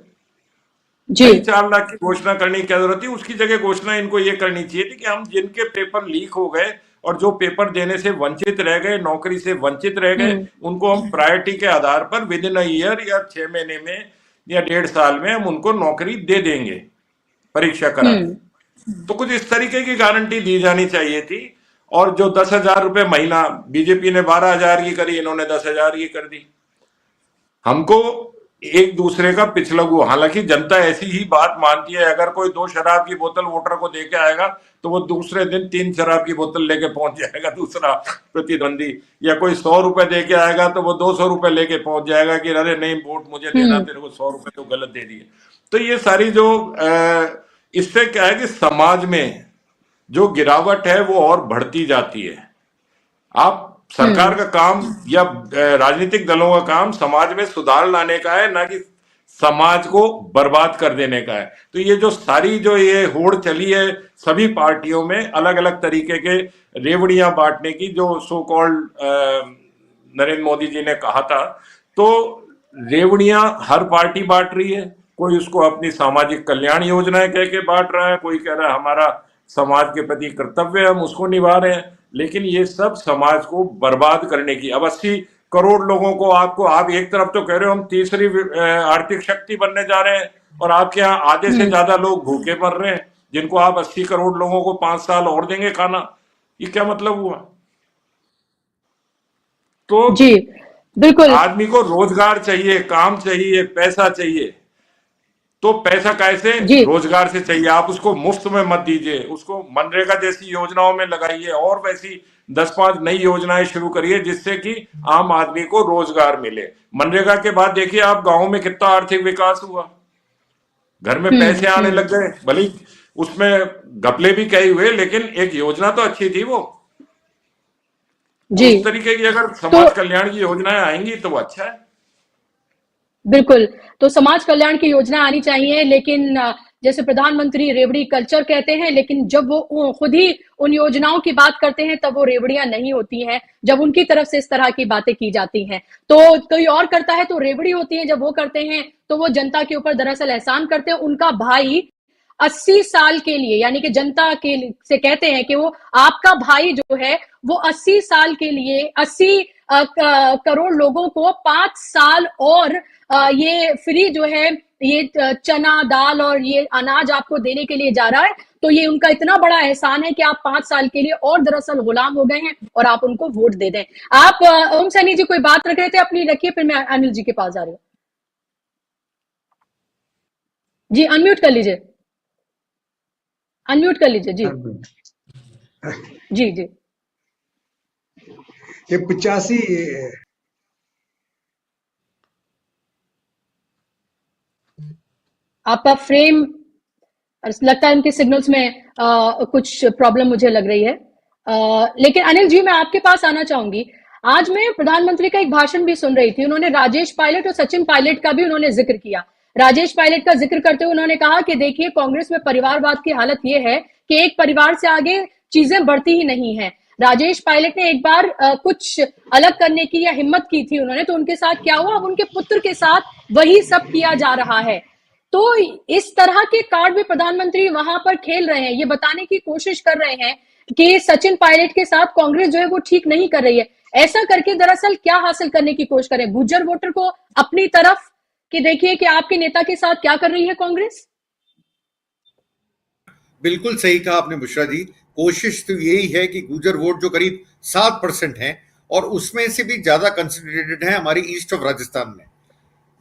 जी। 4 लाख की घोषणा करने की क्या जरूरत थी? उसकी जगह घोषणा इनको ये करनी चाहिए थी कि हम जिनके पेपर लीक हो गए और जो पेपर देने से वंचित रह गए, नौकरी से वंचित रह गए, उनको हम प्रायोरिटी के आधार पर विद इन अ ईयर या 6 महीने में या 1.5 साल में हम उनको नौकरी दे देंगे परीक्षा करा के। तो कुछ इस तरीके की गारंटी दी जानी चाहिए थी। और जो 10,000 रुपए महीना, बीजेपी ने 12,000 की करी, इन्होंने 10,000 की कर दी। हमको एक दूसरे का पिछला हुआ, हालांकि जनता ऐसी ही बात मानती है, अगर कोई 2 शराब की बोतल वोटर को देके आएगा तो वो दूसरे दिन 3 शराब की बोतल लेके पहुंच जाएगा दूसरा प्रतिद्वंदी, या कोई 100 रुपए देके आएगा तो वो 200 रुपए लेके पहुंच जाएगा कि अरे नहीं वोट मुझे देना, तेरे को 100 रुपए तो गलत दे दिए। तो ये सारी जो इससे क्या है कि समाज में जो गिरावट है वो और बढ़ती जाती है। आप सरकार का काम या राजनीतिक दलों का काम समाज में सुधार लाने का है, ना कि समाज को बर्बाद कर देने का है। तो ये जो सारी जो ये होड़ चली है सभी पार्टियों में, अलग अलग तरीके के रेवड़ियां बांटने की, जो सो कॉल्ड नरेंद्र मोदी जी ने कहा था, तो रेवड़ियां हर पार्टी बांट रही है, कोई उसको अपनी सामाजिक कल्याण योजनाएं कह के बांट रहा है, कोई कह रहा है हमारा समाज के प्रति कर्तव्य हम उसको निभा रहे हैं। लेकिन ये सब समाज को बर्बाद करने की, अब 80 करोड़ लोगों को आप एक तरफ तो कह रहे हो हम तीसरी आर्थिक शक्ति बनने जा रहे हैं, और आपके यहाँ आधे से ज्यादा लोग भूखे मर रहे हैं, जिनको आप 80 करोड़ लोगों को 5 साल और देंगे खाना। ये क्या मतलब हुआ? तो जी बिल्कुल। आदमी को रोजगार चाहिए, काम चाहिए, पैसा चाहिए। तो पैसा कैसे? जी रोजगार से चाहिए। आप उसको मुफ्त में मत दीजिए, उसको मनरेगा जैसी योजनाओं में लगाइए, और वैसी 10-5 नई योजनाएं शुरू करिए जिससे कि आम आदमी को रोजगार मिले। मनरेगा के बाद देखिए आप गांव में कितना आर्थिक विकास हुआ, घर में पैसे आने लग गए, भले ही उसमें घपले भी कई हुए, लेकिन एक योजना तो अच्छी थी वो। जी उस तरीके की अगर तो समाज कल्याण की योजनाएं आएंगी तो वो अच्छा है। बिल्कुल, तो समाज कल्याण की योजना आनी चाहिए, लेकिन जैसे प्रधानमंत्री रेवड़ी कल्चर कहते हैं, लेकिन जब वो खुद ही उन योजनाओं की बात करते हैं तब वो रेवड़ियां नहीं होती हैं, जब उनकी तरफ से इस तरह की बातें की जाती हैं। तो कोई और करता है तो रेवड़ी होती है, जब वो करते हैं तो वो जनता के ऊपर दरअसल एहसान करते हैं। उनका भाई 80 साल के लिए, यानी कि जनता के से कहते हैं कि वो आपका भाई जो है वो 80 साल के लिए 80 करोड़ लोगों को 5 साल और ये फ्री जो है ये चना दाल और ये अनाज आपको देने के लिए जा रहा है। तो ये उनका इतना बड़ा एहसान है कि आप 5 साल के लिए और दरअसल गुलाम हो गए हैं और आप उनको वोट दे दें। आप ओम सैनी जी कोई बात रख रहे थे अपनी, रखिए, फिर मैं अनिल जी के पास जा रही हूँ। जी अनम्यूट कर लीजिए, अनम्यूट कर लीजिए। जी जी जी ये 85 आपका फ्रेम, लगता है उनके सिग्नल्स में कुछ प्रॉब्लम मुझे लग रही है। लेकिन अनिल जी मैं आपके पास आना चाहूंगी। आज मैं प्रधानमंत्री का एक भाषण भी सुन रही थी, उन्होंने राजेश पायलट और सचिन पायलट का भी उन्होंने जिक्र किया। राजेश पायलट का जिक्र करते हुए उन्होंने कहा कि देखिए कांग्रेस में परिवारवाद की हालत यह है कि एक परिवार से आगे चीजें बढ़ती ही नहीं है। राजेश पायलट ने एक बार कुछ अलग करने की या हिम्मत की थी उन्होंने, तो उनके साथ क्या हुआ, अब उनके पुत्र के साथ वही सब किया जा रहा है। तो इस तरह के कार्ड भी प्रधानमंत्री वहां पर खेल रहे हैं, ये बताने की कोशिश कर रहे हैं कि सचिन पायलट के साथ कांग्रेस जो है वो ठीक नहीं कर रही है। ऐसा करके दरअसल क्या हासिल करने की कोशिश करें, गुर्जर वोटर को अपनी तरफ, कि देखिए कि आपके नेता के साथ क्या कर रही है कांग्रेस। बिल्कुल सही कहा आपने बुशरा जी। कोशिश तो यही है कि गुर्जर वोट जो करीब 7% है, और उसमें से भी ज्यादा कंसंट्रेटेड है हमारी ईस्ट ऑफ राजस्थान में,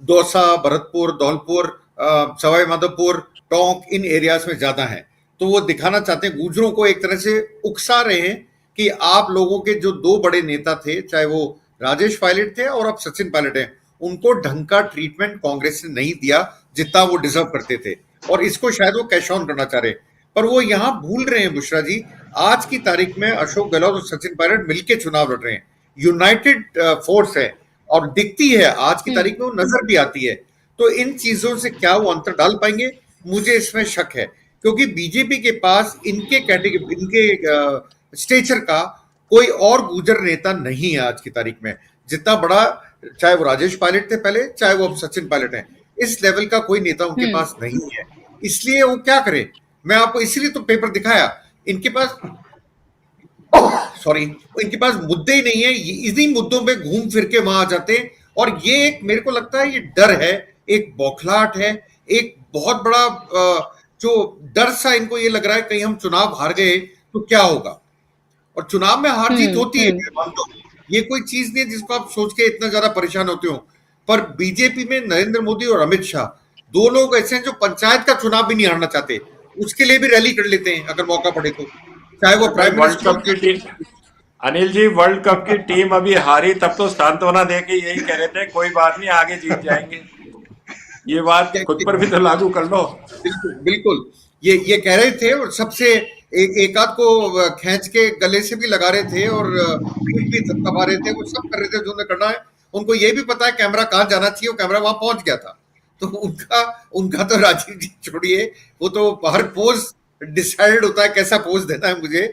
दौसा, भरतपुर, धौलपुर, सवाई माधोपुर, टोंक, इन एरियाज में ज्यादा है। तो वो दिखाना चाहते हैं, गुर्जरों को एक तरह से उकसा रहे हैं कि आप लोगों के जो 2 बड़े नेता थे, चाहे वो राजेश पायलट थे और अब सचिन पायलट हैं, उनको ढंग का ट्रीटमेंट कांग्रेस ने नहीं दिया जितना वो डिजर्व करते थे, और इसको शायद वो कैश ऑन करना चाह रहे हैं। पर वो यहां भूल रहे हैं बुशरा जी, आज की तारीख में अशोक गहलोत और सचिन पायलट मिलकर चुनाव लड़ रहे हैं, यूनाइटेड फोर्स है, और दिखती है आज की तारीख में, वो नजर भी आती है। तो इन चीजों से क्या वो अंतर डाल पाएंगे, मुझे इसमें शक है, क्योंकि बीजेपी के पास इनके कैटेगरी, इनके स्टेचर का कोई और गुर्जर नेता नहीं है आज की तारीख में, जितना बड़ा, चाहे वो राजेश पायलट थे पहले, चाहे वो अब सचिन पायलट हैं, इस लेवल का कोई नेता उनके पास नहीं है। इसलिए वो क्या करें, मैं आपको इसलिए तो पेपर दिखाया, इनके पास इनके पास मुद्दे ही नहीं है, इन्हीं मुद्दों पे घूम फिर के वहां आ जाते हैं। और ये एक, मेरे को लगता है ये डर है, एक बौखलाहट है, एक बहुत बड़ा जो डर सा इनको ये लग रहा है कहीं हम चुनाव हार गए तो क्या होगा। और चुनाव में हार जीत होती है, ये कोई चीज नहीं है जिसको आप सोच के इतना ज्यादा परेशान होते हो। पर बीजेपी में नरेंद्र मोदी और अमित शाह 2 लोग ऐसे हैं जो पंचायत का चुनाव भी नहीं हारना चाहते, उसके लिए भी रैली कर लेते हैं अगर मौका पड़े तो, चाहे वो प्राइम वर्ल्ड कप की team, Anil ji world cup की टीम अभी हारी तब तो सांत्वना दे के यही कह रहे थे कोई बात नहीं आगे जीत जाएंगे। ये बात खुद पर भी तो लागू कर लो। बिल्कुल बिल्कुल, ये कह रहे थे, और सबसे एक आध को खींच के गले से भी लगा रहे थे और पीठ भी थपथपा रहे थे, वो सब कर रहे थे जो उन्हें करना है। उनको ये भी पता है कैमरा कहाँ जाना चाहिए, वो कैमरा वहां पहुंच गया था। तो उनका तो राजीव जी छोड़िए, वो तो हर पोज डिसाइड होता है कैसा पोज देना है मुझे।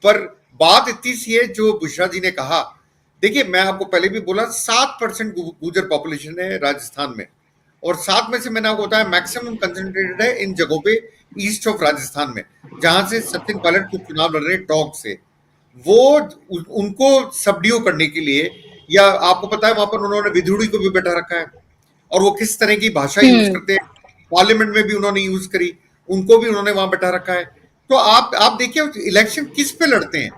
पर बात इतनी सी है जो बुशरा जी ने कहा, देखिए मैं आपको पहले भी बोला 7% गुर्जर पॉपुलेशन है राजस्थान में, और 7 में से मैंने आपको बताया मैक्सिमम कंसंट्रेटेड है इन जगहों पे ईस्ट ऑफ राजस्थान में, जहां से सचिन पायलट कुछ चुनाव लड़ रहे हैं टॉक से। वो उनको सबड्यू करने के लिए, या आपको पता है वहां पर उन्होंने विधुड़ी को भी बैठा रखा है, और वो किस तरह की भाषा यूज करते हैं, पार्लियामेंट में भी उन्होंने यूज करी, उनको भी उन्होंने वहां बैठा रखा है। तो आप देखिए इलेक्शन किस पे लड़ते हैं।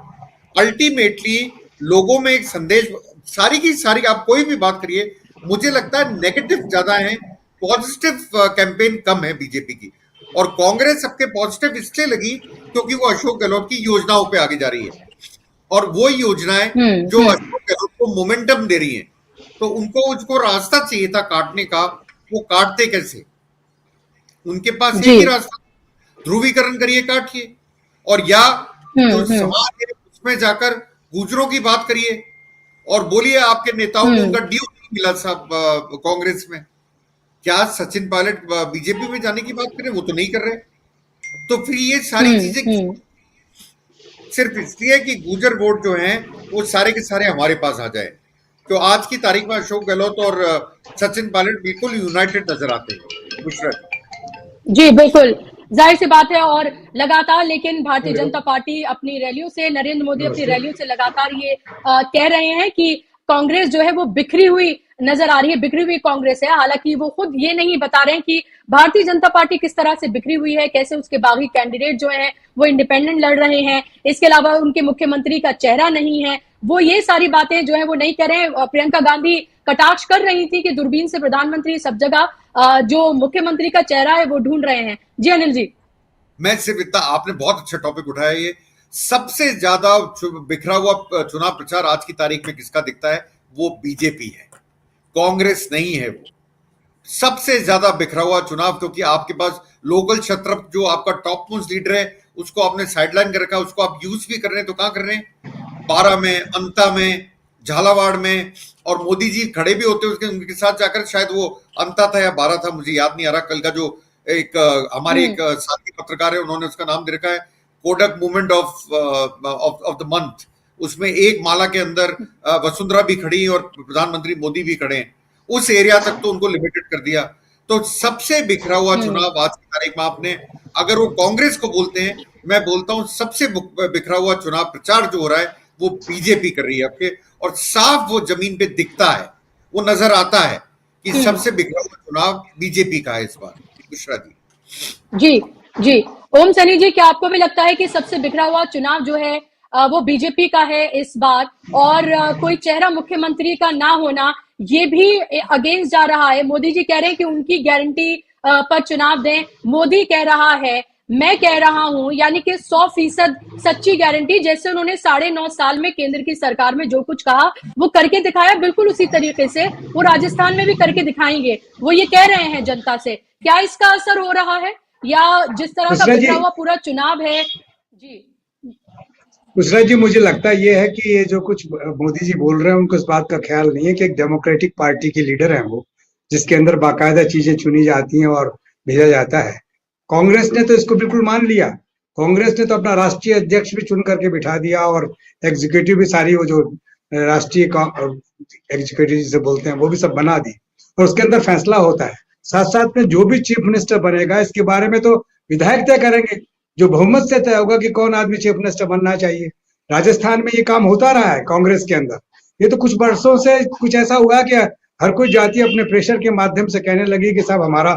अल्टीमेटली लोगों में एक संदेश, सारी की सारी आप कोई भी बात करिए, मुझे लगता है नेगेटिव ज्यादा है, पॉजिटिव कैंपेन कम है बीजेपी की। और कांग्रेस सबके पॉजिटिव इसलिए लगी क्योंकि वो अशोक गहलोत की योजनाओं पे आगे जा रही है, और वो योजनाएं जो अशोक गहलोत को मोमेंटम दे रही हैं। तो उनको रास्ता चाहिए था काटने का, वो काटते कैसे? उनके पास एक ही रास्ता, ध्रुवीकरण करिए, काटिए, और या जो समाज है उसमें जाकर गुजरों की बात करिए और बोलिए आपके नेताओं को उनका ड्यू नहीं मिला साहब कांग्रेस में। क्या सचिन पायलट बीजेपी में जाने की बात करें? वो तो नहीं कर रहे। तो फिर ये सारी चीजें सिर्फ इसलिए कि गुजर वोट जो हैं वो सारे के सारे हमारे पास आ जाए। तो आज की तारीख में अशोक गहलोत और सचिन पायलट बिल्कुल यूनाइटेड नजर आते हैं। बुशरत जी बिल्कुल, जाहिर सी बात है। और लगातार लेकिन भारतीय जनता पार्टी अपनी रैलियों से, नरेंद्र मोदी अपनी रैलियों से लगातार ये कह रहे हैं कि कांग्रेस जो है वो बिखरी हुई नजर आ रही है, बिखरी हुई कांग्रेस है। हालांकि वो खुद ये नहीं बता रहे हैं कि भारतीय जनता पार्टी किस तरह से बिखरी हुई है, कैसे उसके बागी कैंडिडेट जो हैं वो इंडिपेंडेंट लड़ रहे हैं, इसके अलावा उनके मुख्यमंत्री का चेहरा नहीं है। वो ये सारी बातें जो है वो नहीं कर रहे हैं। प्रियंका गांधी कटाक्ष कर रही थी कि दूरबीन से प्रधानमंत्री सब जगह जो मुख्यमंत्री का चेहरा है वो ढूंढ रहे हैं। जी अनिल जी। मैं सिर्फ इतना, आपने बहुत अच्छा टॉपिक उठाया। ये सबसे ज्यादा बिखरा हुआ चुनाव प्रचार आज की तारीख में किसका दिखता है? वो बीजेपी है, कांग्रेस नहीं है। वो सबसे ज्यादा बिखरा हुआ चुनाव, क्योंकि आपके पास लोकल छत्रप जो आपका टॉप मोस्ट लीडर है उसको आपने साइडलाइन कर रखा, उसको आप यूज भी कर रहे हैं तो कहां कर रहे हैं? 12 में, अंता में, झालावाड़ में, और मोदी जी खड़े भी होते उसके उनके साथ जाकर, शायद वो अंता था या 12 था, मुझे याद नहीं आ रहा। कल का जो एक हमारे एक साथी पत्रकार है, उन्होंने उसका नाम दे रखा है Kodak movement of the month. उसमें एक माला के अंदर वसुंधरा भी खड़ी और प्रधानमंत्री मोदी भी खड़े हैं। उस एरिया तक तो उनको लिमिटेड कर दिया। तो सबसे बिखरा हुआ चुनाव आज की तारीख में, आपने अगर वो कांग्रेस को बोलते हैं, मैं बोलता हूं सबसे बिखरा हुआ चुनाव प्रचार जो हो रहा है वो बीजेपी कर रही है आपके, और साफ वो जमीन पे दिखता है, वो नजर आता है कि सबसे बिखरा हुआ चुनाव बीजेपी का है इस बार। बुशरा जी जी, ओम सैनी जी, क्या आपको भी लगता है कि सबसे बिखरा हुआ चुनाव जो है वो बीजेपी का है इस बार, और कोई चेहरा मुख्यमंत्री का ना होना ये भी अगेंस्ट जा रहा है? मोदी जी कह रहे हैं कि उनकी गारंटी पर चुनाव दें, मोदी कह रहा है मैं कह रहा हूं, यानी कि 100% सच्ची गारंटी। जैसे उन्होंने 9.5 साल में केंद्र की सरकार में जो कुछ कहा वो करके दिखाया, बिल्कुल उसी तरीके से वो राजस्थान में भी करके दिखाएंगे, वो ये कह रहे हैं जनता से। क्या इसका असर हो रहा है, या जिस तरह का बिखरा हुआ पूरा चुनाव है? जी उसरा जी, मुझे लगता है ये है कि ये जो कुछ मोदी जी बोल रहे हैं उनको इस बात का ख्याल नहीं है कि एक डेमोक्रेटिक पार्टी की लीडर है वो, जिसके अंदर बाकायदा चीजें चुनी जाती हैं और भेजा जाता है। कांग्रेस ने तो इसको बिल्कुल मान लिया। कांग्रेस ने तो अपना राष्ट्रीय अध्यक्ष भी चुन करके बिठा दिया, और एग्जीक्यूटिव भी सारी वो जो राष्ट्रीय एग्जीक्यूटिव जिसे बोलते हैं वो भी सब बना दी, और उसके अंदर फैसला होता है। साथ साथ में जो भी चीफ मिनिस्टर बनेगा इसके बारे में तो विधायक तय करेंगे, जो बहुमत से तय होगा कि कौन आदमी चीफ मिनिस्टर बनना चाहिए। राजस्थान में ये काम होता रहा है कांग्रेस के अंदर। ये तो कुछ वर्षों से कुछ ऐसा हुआ कि हर कोई जाति अपने प्रेशर के माध्यम से कहने लगी कि साहब हमारा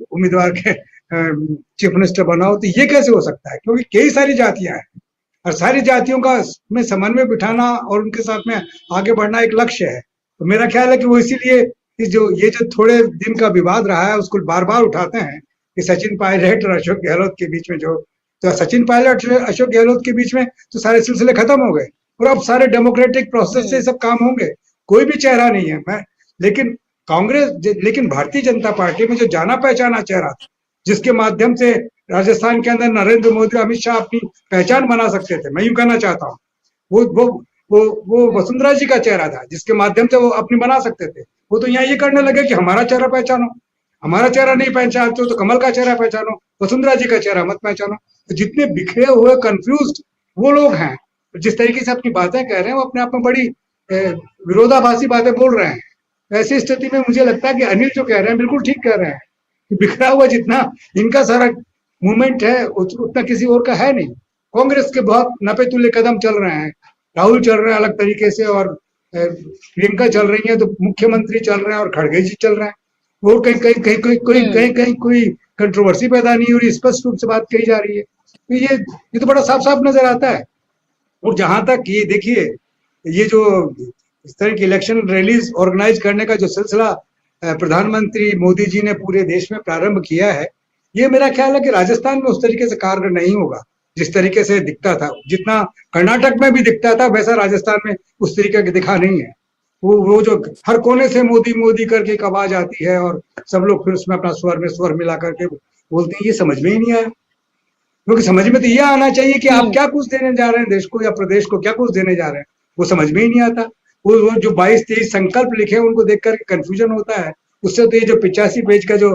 उम्मीदवार के चीफ मिनिस्टर बनाओ। तो ये कैसे हो सकता है? क्योंकि कई सारी जातियां हैं और सारी जातियों का में समन्वय बिठाना और उनके साथ में आगे बढ़ना एक लक्ष्य है। तो मेरा ख्याल है कि वो इसीलिए ये जो थोड़े दिन का विवाद रहा है उसको बार बार उठाते हैं कि सचिन पायलट और अशोक गहलोत के बीच में तो सचिन पायलट अशोक गहलोत के बीच में तो सारे सिलसिले खत्म हो गए, और अब सारे डेमोक्रेटिक प्रोसेस से सब काम होंगे। कोई भी चेहरा नहीं है लेकिन भारतीय जनता पार्टी में जो जाना पहचाना चेहरा था, जिसके माध्यम से राजस्थान के अंदर नरेंद्र मोदी, अमित शाह अपनी पहचान बना सकते थे, मैं यूं कहना चाहता हूँ, वो वसुंधरा जी का चेहरा था जिसके माध्यम से वो अपनी बना सकते थे। वो तो यहाँ ये करने लगे कि हमारा चेहरा पहचानो, हमारा चेहरा नहीं पहचानते हो तो कमल का चेहरा पहचानो, वसुंधरा जी का चेहरा मत पहचानो। तो जितने बिखरे हुए कंफ्यूज्ड वो लोग हैं, जिस तरीके से अपनी बातें कह रहे हैं, वो अपने आप में बड़ी विरोधाभासी बातें बोल रहे हैं। ऐसी स्थिति में मुझे लगता है कि अनिल जो कह रहे हैं बिल्कुल ठीक कह रहे हैं कि बिखरा हुआ जितना इनका सारा मूवमेंट है उतना किसी और का है नहीं। कांग्रेस के बहुत नपे तुल्य कदम चल रहे हैं, राहुल चल रहे हैं अलग तरीके से, और प्रियंका चल रही है, तो मुख्यमंत्री चल रहे हैं और खड़गे जी चल रहे हैं। वो कहीं कहीं कहीं कोई कोई कहीं कहीं कोई कंट्रोवर्सी पैदा नहीं हो रही, स्पष्ट रूप से बात कही जा रही है। तो ये तो बड़ा साफ साफ नजर आता है। और जहां तक ये देखिए, ये जो इस तरह की इलेक्शन रैलीज ऑर्गेनाइज करने का जो सिलसिला प्रधानमंत्री मोदी जी ने पूरे देश में प्रारंभ किया है, ये मेरा ख्याल है कि राजस्थान में उस तरीके से कारगर नहीं होगा जिस तरीके से दिखता था। जितना कर्नाटक में भी दिखता था वैसा राजस्थान में उस तरीके का दिखा नहीं है। वो जो हर कोने से मोदी मोदी करके एक आवाज आती है और सब लोग फिर उसमें अपना स्वर मिला करके बोलते हैं, ये समझ में ही नहीं आया। क्योंकि समझ में तो यह आना चाहिए कि आप क्या कुछ देने जा रहे हैं देश को या प्रदेश को, क्या कुछ देने जा रहे हैं, वो समझ में ही नहीं आता। वो जो 22-23 संकल्प लिखे हैं उनको देखकर कंफ्यूजन होता है। उससे तो ये जो 85 पेज का जो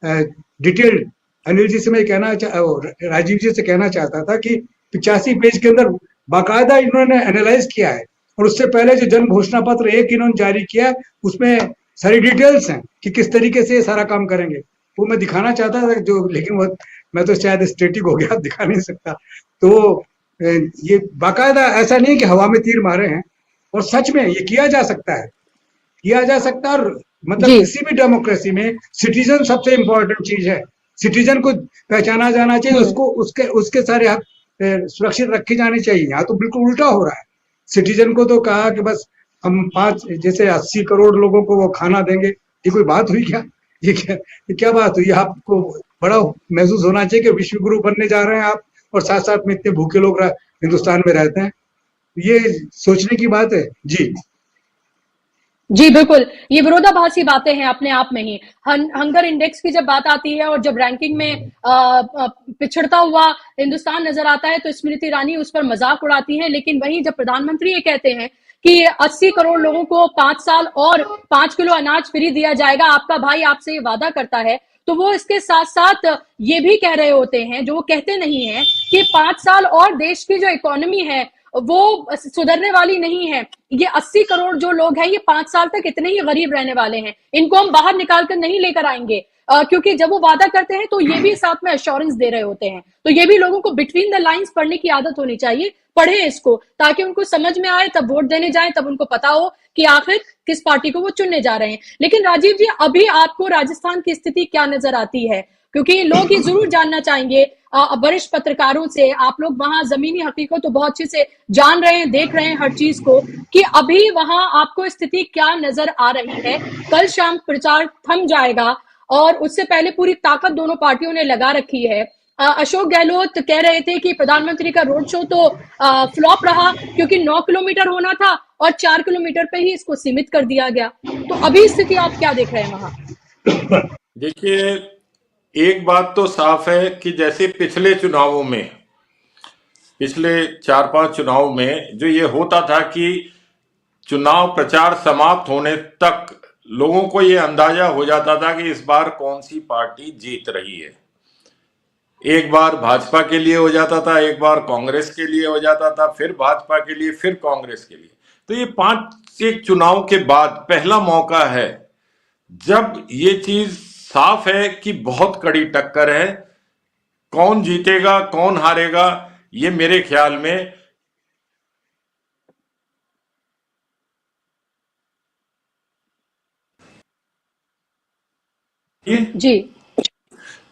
डिटेल्ड, अनिल जी से मैं कहना राजीव जी से कहना चाहता था कि 85 पेज के अंदर बाकायदा इन्होंने एनालाइज किया है, और उससे पहले जो जन घोषणा पत्र एक इन्होंने जारी किया उसमें सारी डिटेल्स हैं कि किस तरीके से ये सारा काम करेंगे। वो मैं दिखाना चाहता था जो, लेकिन वो मैं तो शायद स्टेटिक हो गया, दिखा नहीं सकता। तो ये बाकायदा ऐसा नहीं कि हवा में तीर मारे हैं, और सच में ये किया जा सकता है, किया जा सकता है। और मतलब किसी भी डेमोक्रेसी में सिटीजन सबसे इंपॉर्टेंट चीज है। सिटीजन को पहचाना जाना चाहिए, उसको उसके सारे हक सुरक्षित रखे जाने चाहिए। यहाँ तो बिल्कुल उल्टा हो रहा है। सिटीजन को तो कहा कि बस हम 80 करोड़ लोगों को वो खाना देंगे। ये कोई बात हुई क्या? ये क्या बात हुई? आपको बड़ा महसूस होना चाहिए कि विश्व गुरु बनने जा रहे हैं आप, और साथ साथ में इतने भूखे लोग हिंदुस्तान में रहते हैं। ये सोचने की बात है। जी बिल्कुल, ये विरोधाभासी बातें हैं अपने आप में ही। हंगर इंडेक्स की जब बात आती है और जब रैंकिंग में पिछड़ता हुआ हिंदुस्तान नजर आता है तो स्मृति ईरानी उस पर मजाक उड़ाती हैं, लेकिन वहीं जब प्रधानमंत्री ये कहते हैं कि 80 करोड़ लोगों को 5 साल और 5 किलो अनाज फ्री दिया जाएगा, आपका भाई आपसे ये वादा करता है, तो वो इसके साथ साथ ये भी कह रहे होते हैं, जो वो कहते नहीं है, कि 5 साल और देश की जो इकोनॉमी है वो सुधरने वाली नहीं है। ये 80 करोड़ जो लोग हैं, ये 5 साल तक इतने ही गरीब रहने वाले हैं, इनको हम बाहर निकाल कर नहीं लेकर आएंगे। क्योंकि जब वो वादा करते हैं तो ये भी साथ में एश्योरेंस दे रहे होते हैं। तो ये भी लोगों को बिटवीन द लाइंस पढ़ने की आदत होनी चाहिए। पढ़े इसको, ताकि उनको समझ में आए, तब वोट देने जाए, तब उनको पता हो कि आखिर किस पार्टी को वो चुनने जा रहे हैं। लेकिन राजीव जी, अभी आपको राजस्थान की स्थिति क्या नजर आती है? क्योंकि लोग ये जरूर जानना चाहेंगे वरिष्ठ पत्रकारों से, आप लोग वहां जमीनी हकीकत तो बहुत अच्छे से जान रहे हैं, देख रहे हैं हर चीज को, कि अभी वहां आपको स्थिति क्या नजर आ रही है? कल शाम प्रचार थम जाएगा और उससे पहले पूरी ताकत दोनों पार्टियों ने लगा रखी है। अशोक गहलोत कह रहे थे कि प्रधानमंत्री का रोड शो तो फ्लॉप रहा, क्योंकि 9 किलोमीटर होना था और 4 किलोमीटर पे ही इसको सीमित कर दिया गया। तो अभी स्थिति आप क्या देख रहे हैं वहां? देखिए, एक बात तो साफ है कि जैसे पिछले चुनावों में, पिछले 4-5 चुनाव में जो ये होता था कि चुनाव प्रचार समाप्त होने तक लोगों को ये अंदाजा हो जाता था कि इस बार कौन सी पार्टी जीत रही है। एक बार भाजपा के लिए हो जाता था, एक बार कांग्रेस के लिए हो जाता था, फिर भाजपा के लिए, फिर कांग्रेस के लिए। तो ये 5 चुनाव के बाद पहला मौका है जब ये चीज साफ है कि बहुत कड़ी टक्कर है। कौन जीतेगा कौन हारेगा, ये मेरे ख्याल में जी,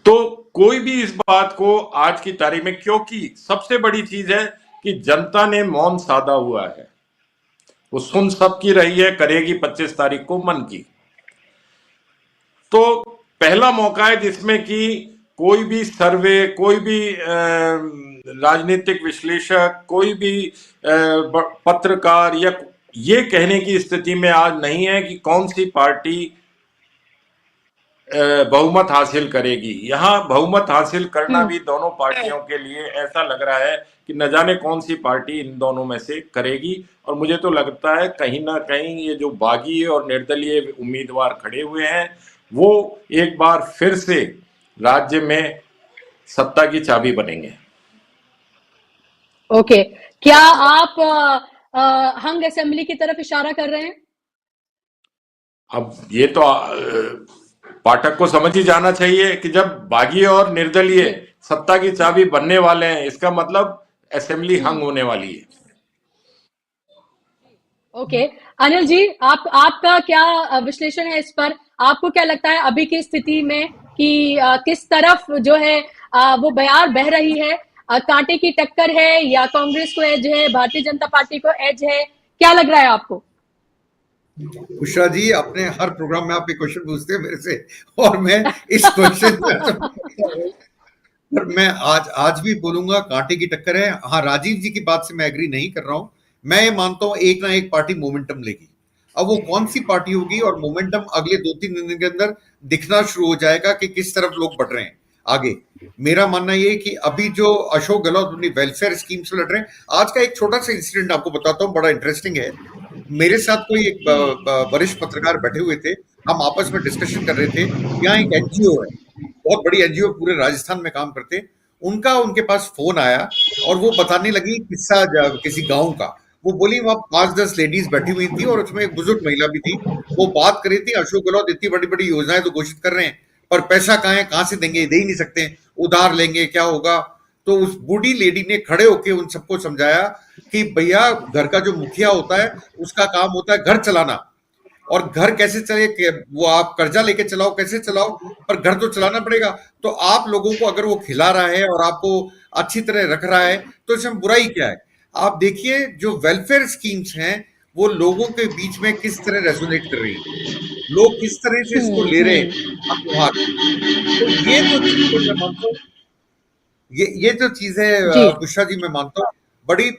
तो कोई भी इस बात को आज की तारीख में, क्योंकि सबसे बड़ी चीज है कि जनता ने मौन साधा हुआ है, वो सुन सबकी रही है, करेगी 25 तारीख को मन की। तो पहला मौका है जिसमें कि कोई भी सर्वे, कोई भी राजनीतिक विश्लेषक, कोई भी पत्रकार या ये कहने की स्थिति में आज नहीं है कि कौन सी पार्टी बहुमत हासिल करेगी। यहाँ बहुमत हासिल करना भी दोनों पार्टियों के लिए ऐसा लग रहा है कि न जाने कौन सी पार्टी इन दोनों में से करेगी। और मुझे तो लगता है कहीं ना कहीं ये जो बागी और निर्दलीय उम्मीदवार खड़े हुए हैं वो एक बार फिर से राज्य में सत्ता की चाबी बनेंगे। ओके, क्या आप हंग असेंबली की तरफ इशारा कर रहे हैं? अब ये तो पाठक को समझ ही जाना चाहिए कि जब बागी और निर्दलीय सत्ता की चाबी बनने वाले हैं, इसका मतलब असेंबली हंग होने वाली है। ओके, अनिल जी, आपका क्या विश्लेषण है इस पर? आपको क्या लगता है अभी की स्थिति में कि किस तरफ जो है वो बयार बह रही है? कांटे की टक्कर है या कांग्रेस को एज है, भारतीय जनता पार्टी को एज है? क्या लग रहा है आपको? बुशरा जी, अपने हर प्रोग्राम में आप एक क्वेश्चन पूछते हैं मेरे से और मैं इस क्वेश्चन पर मैं आज भी बोलूंगा कांटे की टक्कर है। हाँ, राजीव जी की बात से मैं एग्री नहीं कर रहा हूं। मैं ये मानता हूं एक ना एक पार्टी मोमेंटम लेगी। अब वो कौन सी पार्टी होगी और मोमेंटम अगले 2-3 दिन के अंदर दिखना शुरू हो जाएगा कि किस तरफ लोग बढ़ रहे हैं आगे। मेरा मानना ये है कि अभी जो अशोक गहलोत अपनी वेलफेयर स्कीम से लड़ रहे हैं, आज का एक छोटा सा इंसिडेंट आपको बताता हूँ, बड़ा इंटरेस्टिंग है। मेरे साथ कोई एक वरिष्ठ पत्रकार बैठे हुए थे, हम आपस में डिस्कशन कर रहे थे। यहाँ एक एनजीओ है, बहुत बड़ी एनजीओ, पूरे राजस्थान में काम करते। उनके पास फोन आया और वो बताने लगी किस्सा किसी गांव का। वो बोली वहां 5-10 लेडीज बैठी हुई थी और उसमें एक बुजुर्ग महिला भी थी। वो बात कर रही थी, अशोक गहलोत इतनी बड़ी बड़ी योजनाएं तो घोषित कर रहे हैं, पर पैसा कहाँ से देंगे, दे ही नहीं सकते, उधार लेंगे, क्या होगा। तो उस बूढ़ी लेडी ने खड़े होकर उन सबको समझाया कि भैया, घर का जो मुखिया होता है उसका काम होता है घर चलाना, और घर कैसे चले, वो आप कर्जा लेके चलाओ, कैसे चलाओ, पर घर तो चलाना पड़ेगा। तो आप लोगों को अगर वो खिला रहा है और आपको अच्छी तरह रख रहा है तो इसमें बुराई क्या है। आप देखिए जो वेलफेयर स्कीम्स हैं वो लोगों के बीच में किस तरह रेजोनेट कर रही है, लोग किस तरह से इसको ले रहे हैं। तो ये जो चीज मैं मानता हूँ, ये जो चीज है बुशरा जी, मैं मानता हूँ बड़ी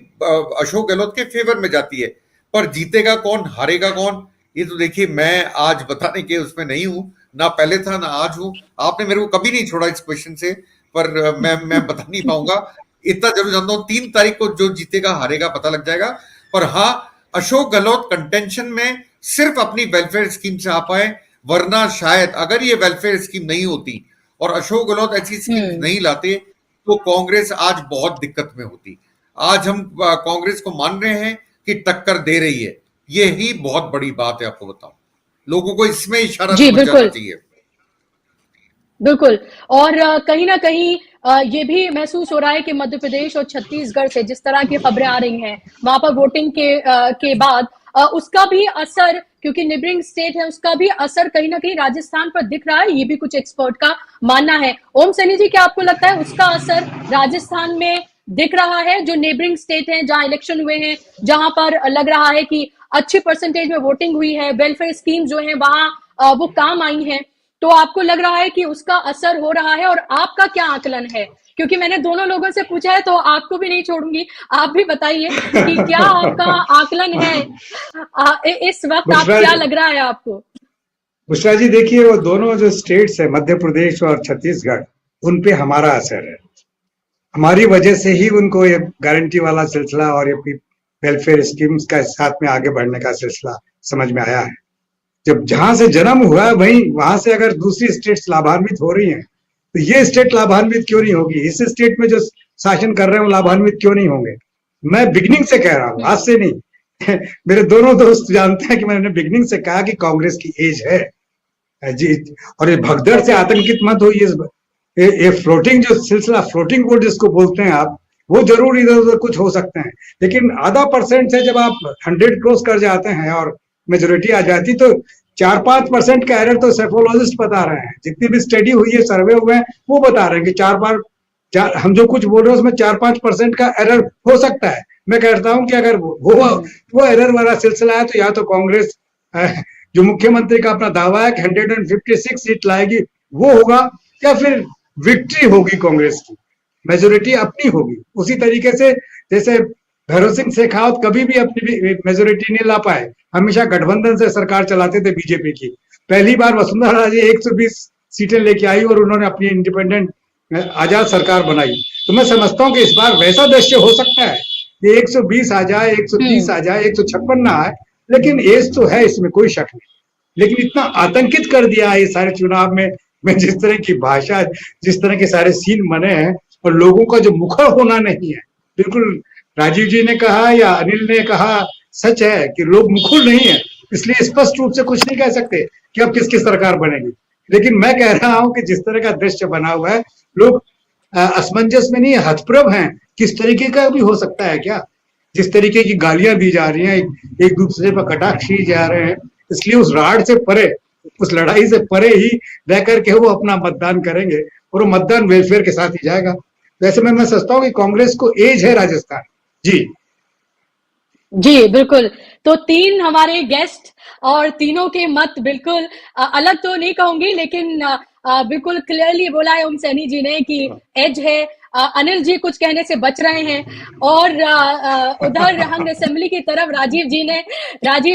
अशोक गहलोत के फेवर में जाती है। पर जीतेगा कौन, हारेगा कौन, ये तो देखिए मैं आज बताने के उसमें नहीं हूं, ना पहले था ना आज हूं। आपने मेरे को कभी नहीं छोड़ा इस क्वेश्चन से, पर मैं बता नहीं पाऊंगा। इतना जरूर जानता हूं 3 तारीख को जो जीतेगा हारेगा पता लग जाएगा। पर हाँ, अशोक गहलोत कंटेंशन में सिर्फ अपनी वेलफेयर स्कीम से आ पाए, वरना शायद अगर ये वेलफेयर स्कीम नहीं होती और अशोक गहलोत ऐसी स्कीम नहीं लाते तो कांग्रेस आज बहुत दिक्कत में होती। आज हम कांग्रेस को मान रहे हैं कि टक्कर दे रही है, ये ही बहुत बड़ी बात है। आपको बताऊं, लोगों को इसमें इशारा समझ जाना चाहिए। बिल्कुल, और कहीं ना कहीं ये भी महसूस हो रहा है कि मध्य प्रदेश और छत्तीसगढ़ से जिस तरह की खबरें आ रही हैं वहां पर वोटिंग के बाद उसका भी असर, क्योंकि नेबरिंग स्टेट है, उसका भी असर कहीं ना कहीं राजस्थान पर दिख रहा है, ये भी कुछ एक्सपर्ट का मानना है। ओम सैनी जी, क्या आपको लगता है उसका असर राजस्थान में दिख रहा है? जो नेबरिंग स्टेट है, जहां इलेक्शन हुए हैं, जहां पर लग रहा है कि अच्छी परसेंटेज में वोटिंग हुई है, वेलफेयर स्कीम जो है वहां वो काम आई हैं, तो आपको लग रहा है कि उसका असर हो रहा है? और आपका क्या आकलन है? क्योंकि मैंने दोनों लोगों से पूछा है तो आपको भी नहीं छोड़ूंगी, आप भी बताइए कि क्या आपका आकलन है इस वक्त, आप क्या लग रहा है आपको? बुशरा जी, देखिए वो दोनों जो स्टेट्स है, मध्य प्रदेश और छत्तीसगढ़, उन पे हमारा असर है। हमारी वजह से ही उनको ये गारंटी वाला सिलसिला और ये वेलफेयर स्कीम्स का साथ में आगे बढ़ने का सिलसिला समझ में आया है। जब जहां से जन्म हुआ है वहां से अगर दूसरी स्टेट्स लाभान्वित हो रही हैं तो ये स्टेट लाभान्वित क्यों नहीं होगी? इस स्टेट में जो शासन कर रहे हैं वो लाभान्वित क्यों नहीं होंगे? मैं बिगनिंग से कह रहा हूँ, आज से नहीं। मेरे दोनों दोस्त जानते हैं कि मैंने बिगनिंग से कहा कि कांग्रेस की एज है जी। और ये भगदड़ से आतंकित मत होइए। ये फ्लोटिंग जो सिलसिला, फ्लोटिंग वोट जिसको बोलते हैं आप, वो जरूर इधर उधर कुछ हो सकते हैं, लेकिन आधा % से जब आप 100 क्रॉस कर जाते हैं और मेजोरिटी आ जाती तो 4-5% का एरर तो सेफोलॉजिस्ट बता रहे हैं, जितनी भी स्टडी हुई है, सर्वे हुए हैं, वो बता रहे हैं कि हम जो कुछ बोल रहे हैं उसमें 4-5% का एरर हो सकता है। मैं कहता हूं कि अगर वो एरर वाला सिलसिला है तो या तो कांग्रेस जो मुख्यमंत्री का अपना दावा है कि 156 सीट लाएगी वो होगा, या फिर विक्ट्री होगी कांग्रेस की, मेजोरिटी अपनी होगी। उसी तरीके से जैसे भैरव सिंह शेखावत कभी भी अपनी मेजोरिटी नहीं ला पाए, हमेशा गठबंधन से सरकार चलाते थे बीजेपी की। पहली बार वसुंधरा राजे 120 सीटें लेके आई और उन्होंने अपनी इंडिपेंडेंट आजाद सरकार बनाई। तो मैं समझता हूं कि इस बार वैसा दृश्य हो सकता है कि 120 आ जाए, 130 आ जाए, 156 ना आए, लेकिन एज तो है, इसमें कोई शक नहीं। लेकिन इतना आतंकित कर दिया है ये सारे चुनाव में जिस तरह की भाषा, जिस तरह के सारे सीन बने हैं, और लोगों का जो मुखर होना नहीं है, बिल्कुल राजीव जी ने कहा या अनिल ने कहा, सच है कि लोग मुखर नहीं है। इसलिए स्पष्ट रूप से कुछ नहीं कह सकते कि अब किसकी सरकार बनेगी। लेकिन मैं कह रहा हूं कि जिस तरह का दृश्य बना हुआ है, लोग असमंजस में नहीं, हतप्रभ हैं। किस तरीके का भी हो सकता है क्या? जिस तरीके की गालियां दी जा रही हैं, एक दूसरे पर कटाक्ष किए जा रहे हैं, इसलिए उस राड से परे, उस लड़ाई से परे ही रह करके वो अपना मतदान करेंगे और वो मतदान वेलफेयर के साथ ही जाएगा। वैसे में मैं समझता हूँ कि कांग्रेस को एज है राजस्थान। जी जी बिल्कुल। तो तीन हमारे गेस्ट और तीनों के मत बिल्कुल अलग तो नहीं कहूंगी, लेकिन बिल्कुल क्लियरली बोला है ओम सैनी जी ने कि एज है। अनिल जी कुछ कहने से बच रहे हैं और उधर हंग असेंबली की तरफ राजीव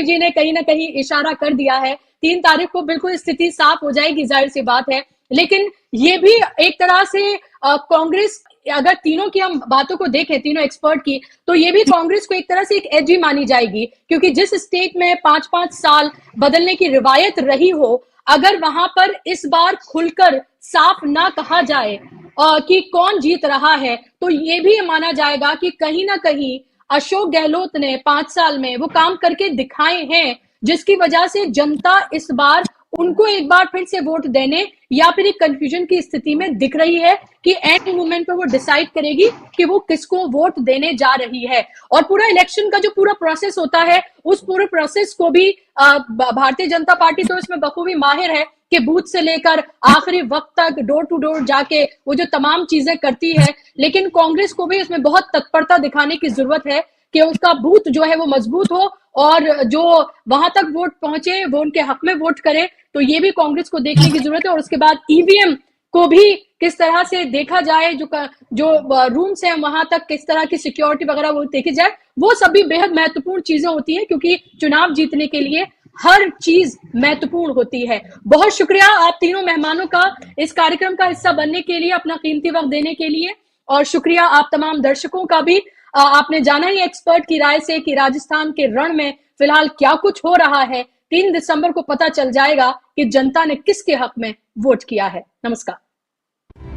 जी ने कहीं ना कहीं इशारा कर दिया है। 3 तारीख को बिल्कुल स्थिति साफ हो जाएगी, जाहिर सी बात है। लेकिन ये भी एक तरह से कांग्रेस, अगर तीनों की हम बातों को देखें, तीनों एक्सपर्ट की, तो ये भी कांग्रेस को एक तरह से एक एज ही मानी जाएगी, क्योंकि जिस स्टेट में 5-5 साल बदलने की रिवायत रही हो, अगर वहां पर इस बार खुलकर साफ ना कहा जाए कि कौन जीत रहा है, तो ये भी माना जाएगा कि कहीं ना कहीं अशोक गहलोत ने 5 साल में वो काम करके दिखाए हैं, जिसकी वजह से जनता इस बार उनको एक बार फिर से वोट देने या फिर एक कंफ्यूजन की स्थिति में दिख रही है कि एंड मोमेंट पे वो डिसाइड करेगी कि वो किसको वोट देने जा रही है। और पूरा इलेक्शन का जो पूरा प्रोसेस होता है, उस पूरे प्रोसेस को भी भारतीय जनता पार्टी तो इसमें बखूबी माहिर है कि बूथ से लेकर आखिरी वक्त तक डोर टू डोर जाके वो जो तमाम चीजें करती है। लेकिन कांग्रेस को भी इसमें बहुत तत्परता दिखाने की जरूरत है कि उसका बूथ जो है वो मजबूत हो और जो वहां तक वोट पहुंचे वो उनके हक में वोट करे। तो ये भी कांग्रेस को देखने की जरूरत है। और उसके बाद ईवीएम को भी किस तरह से देखा जाए, जो रूम्स हैं वहां तक किस तरह की सिक्योरिटी वगैरह वो देखी जाए, वो सब भी बेहद महत्वपूर्ण चीजें होती है, क्योंकि चुनाव जीतने के लिए हर चीज महत्वपूर्ण होती है। बहुत शुक्रिया आप तीनों मेहमानों का इस कार्यक्रम का हिस्सा बनने के लिए, अपना कीमती वक्त देने के लिए। और शुक्रिया आप तमाम दर्शकों का भी। आपने जाना ही एक्सपर्ट की राय से कि राजस्थान के रण में फिलहाल क्या कुछ हो रहा है। 3 दिसंबर को पता चल जाएगा कि जनता ने किसके हक में वोट किया है। नमस्कार।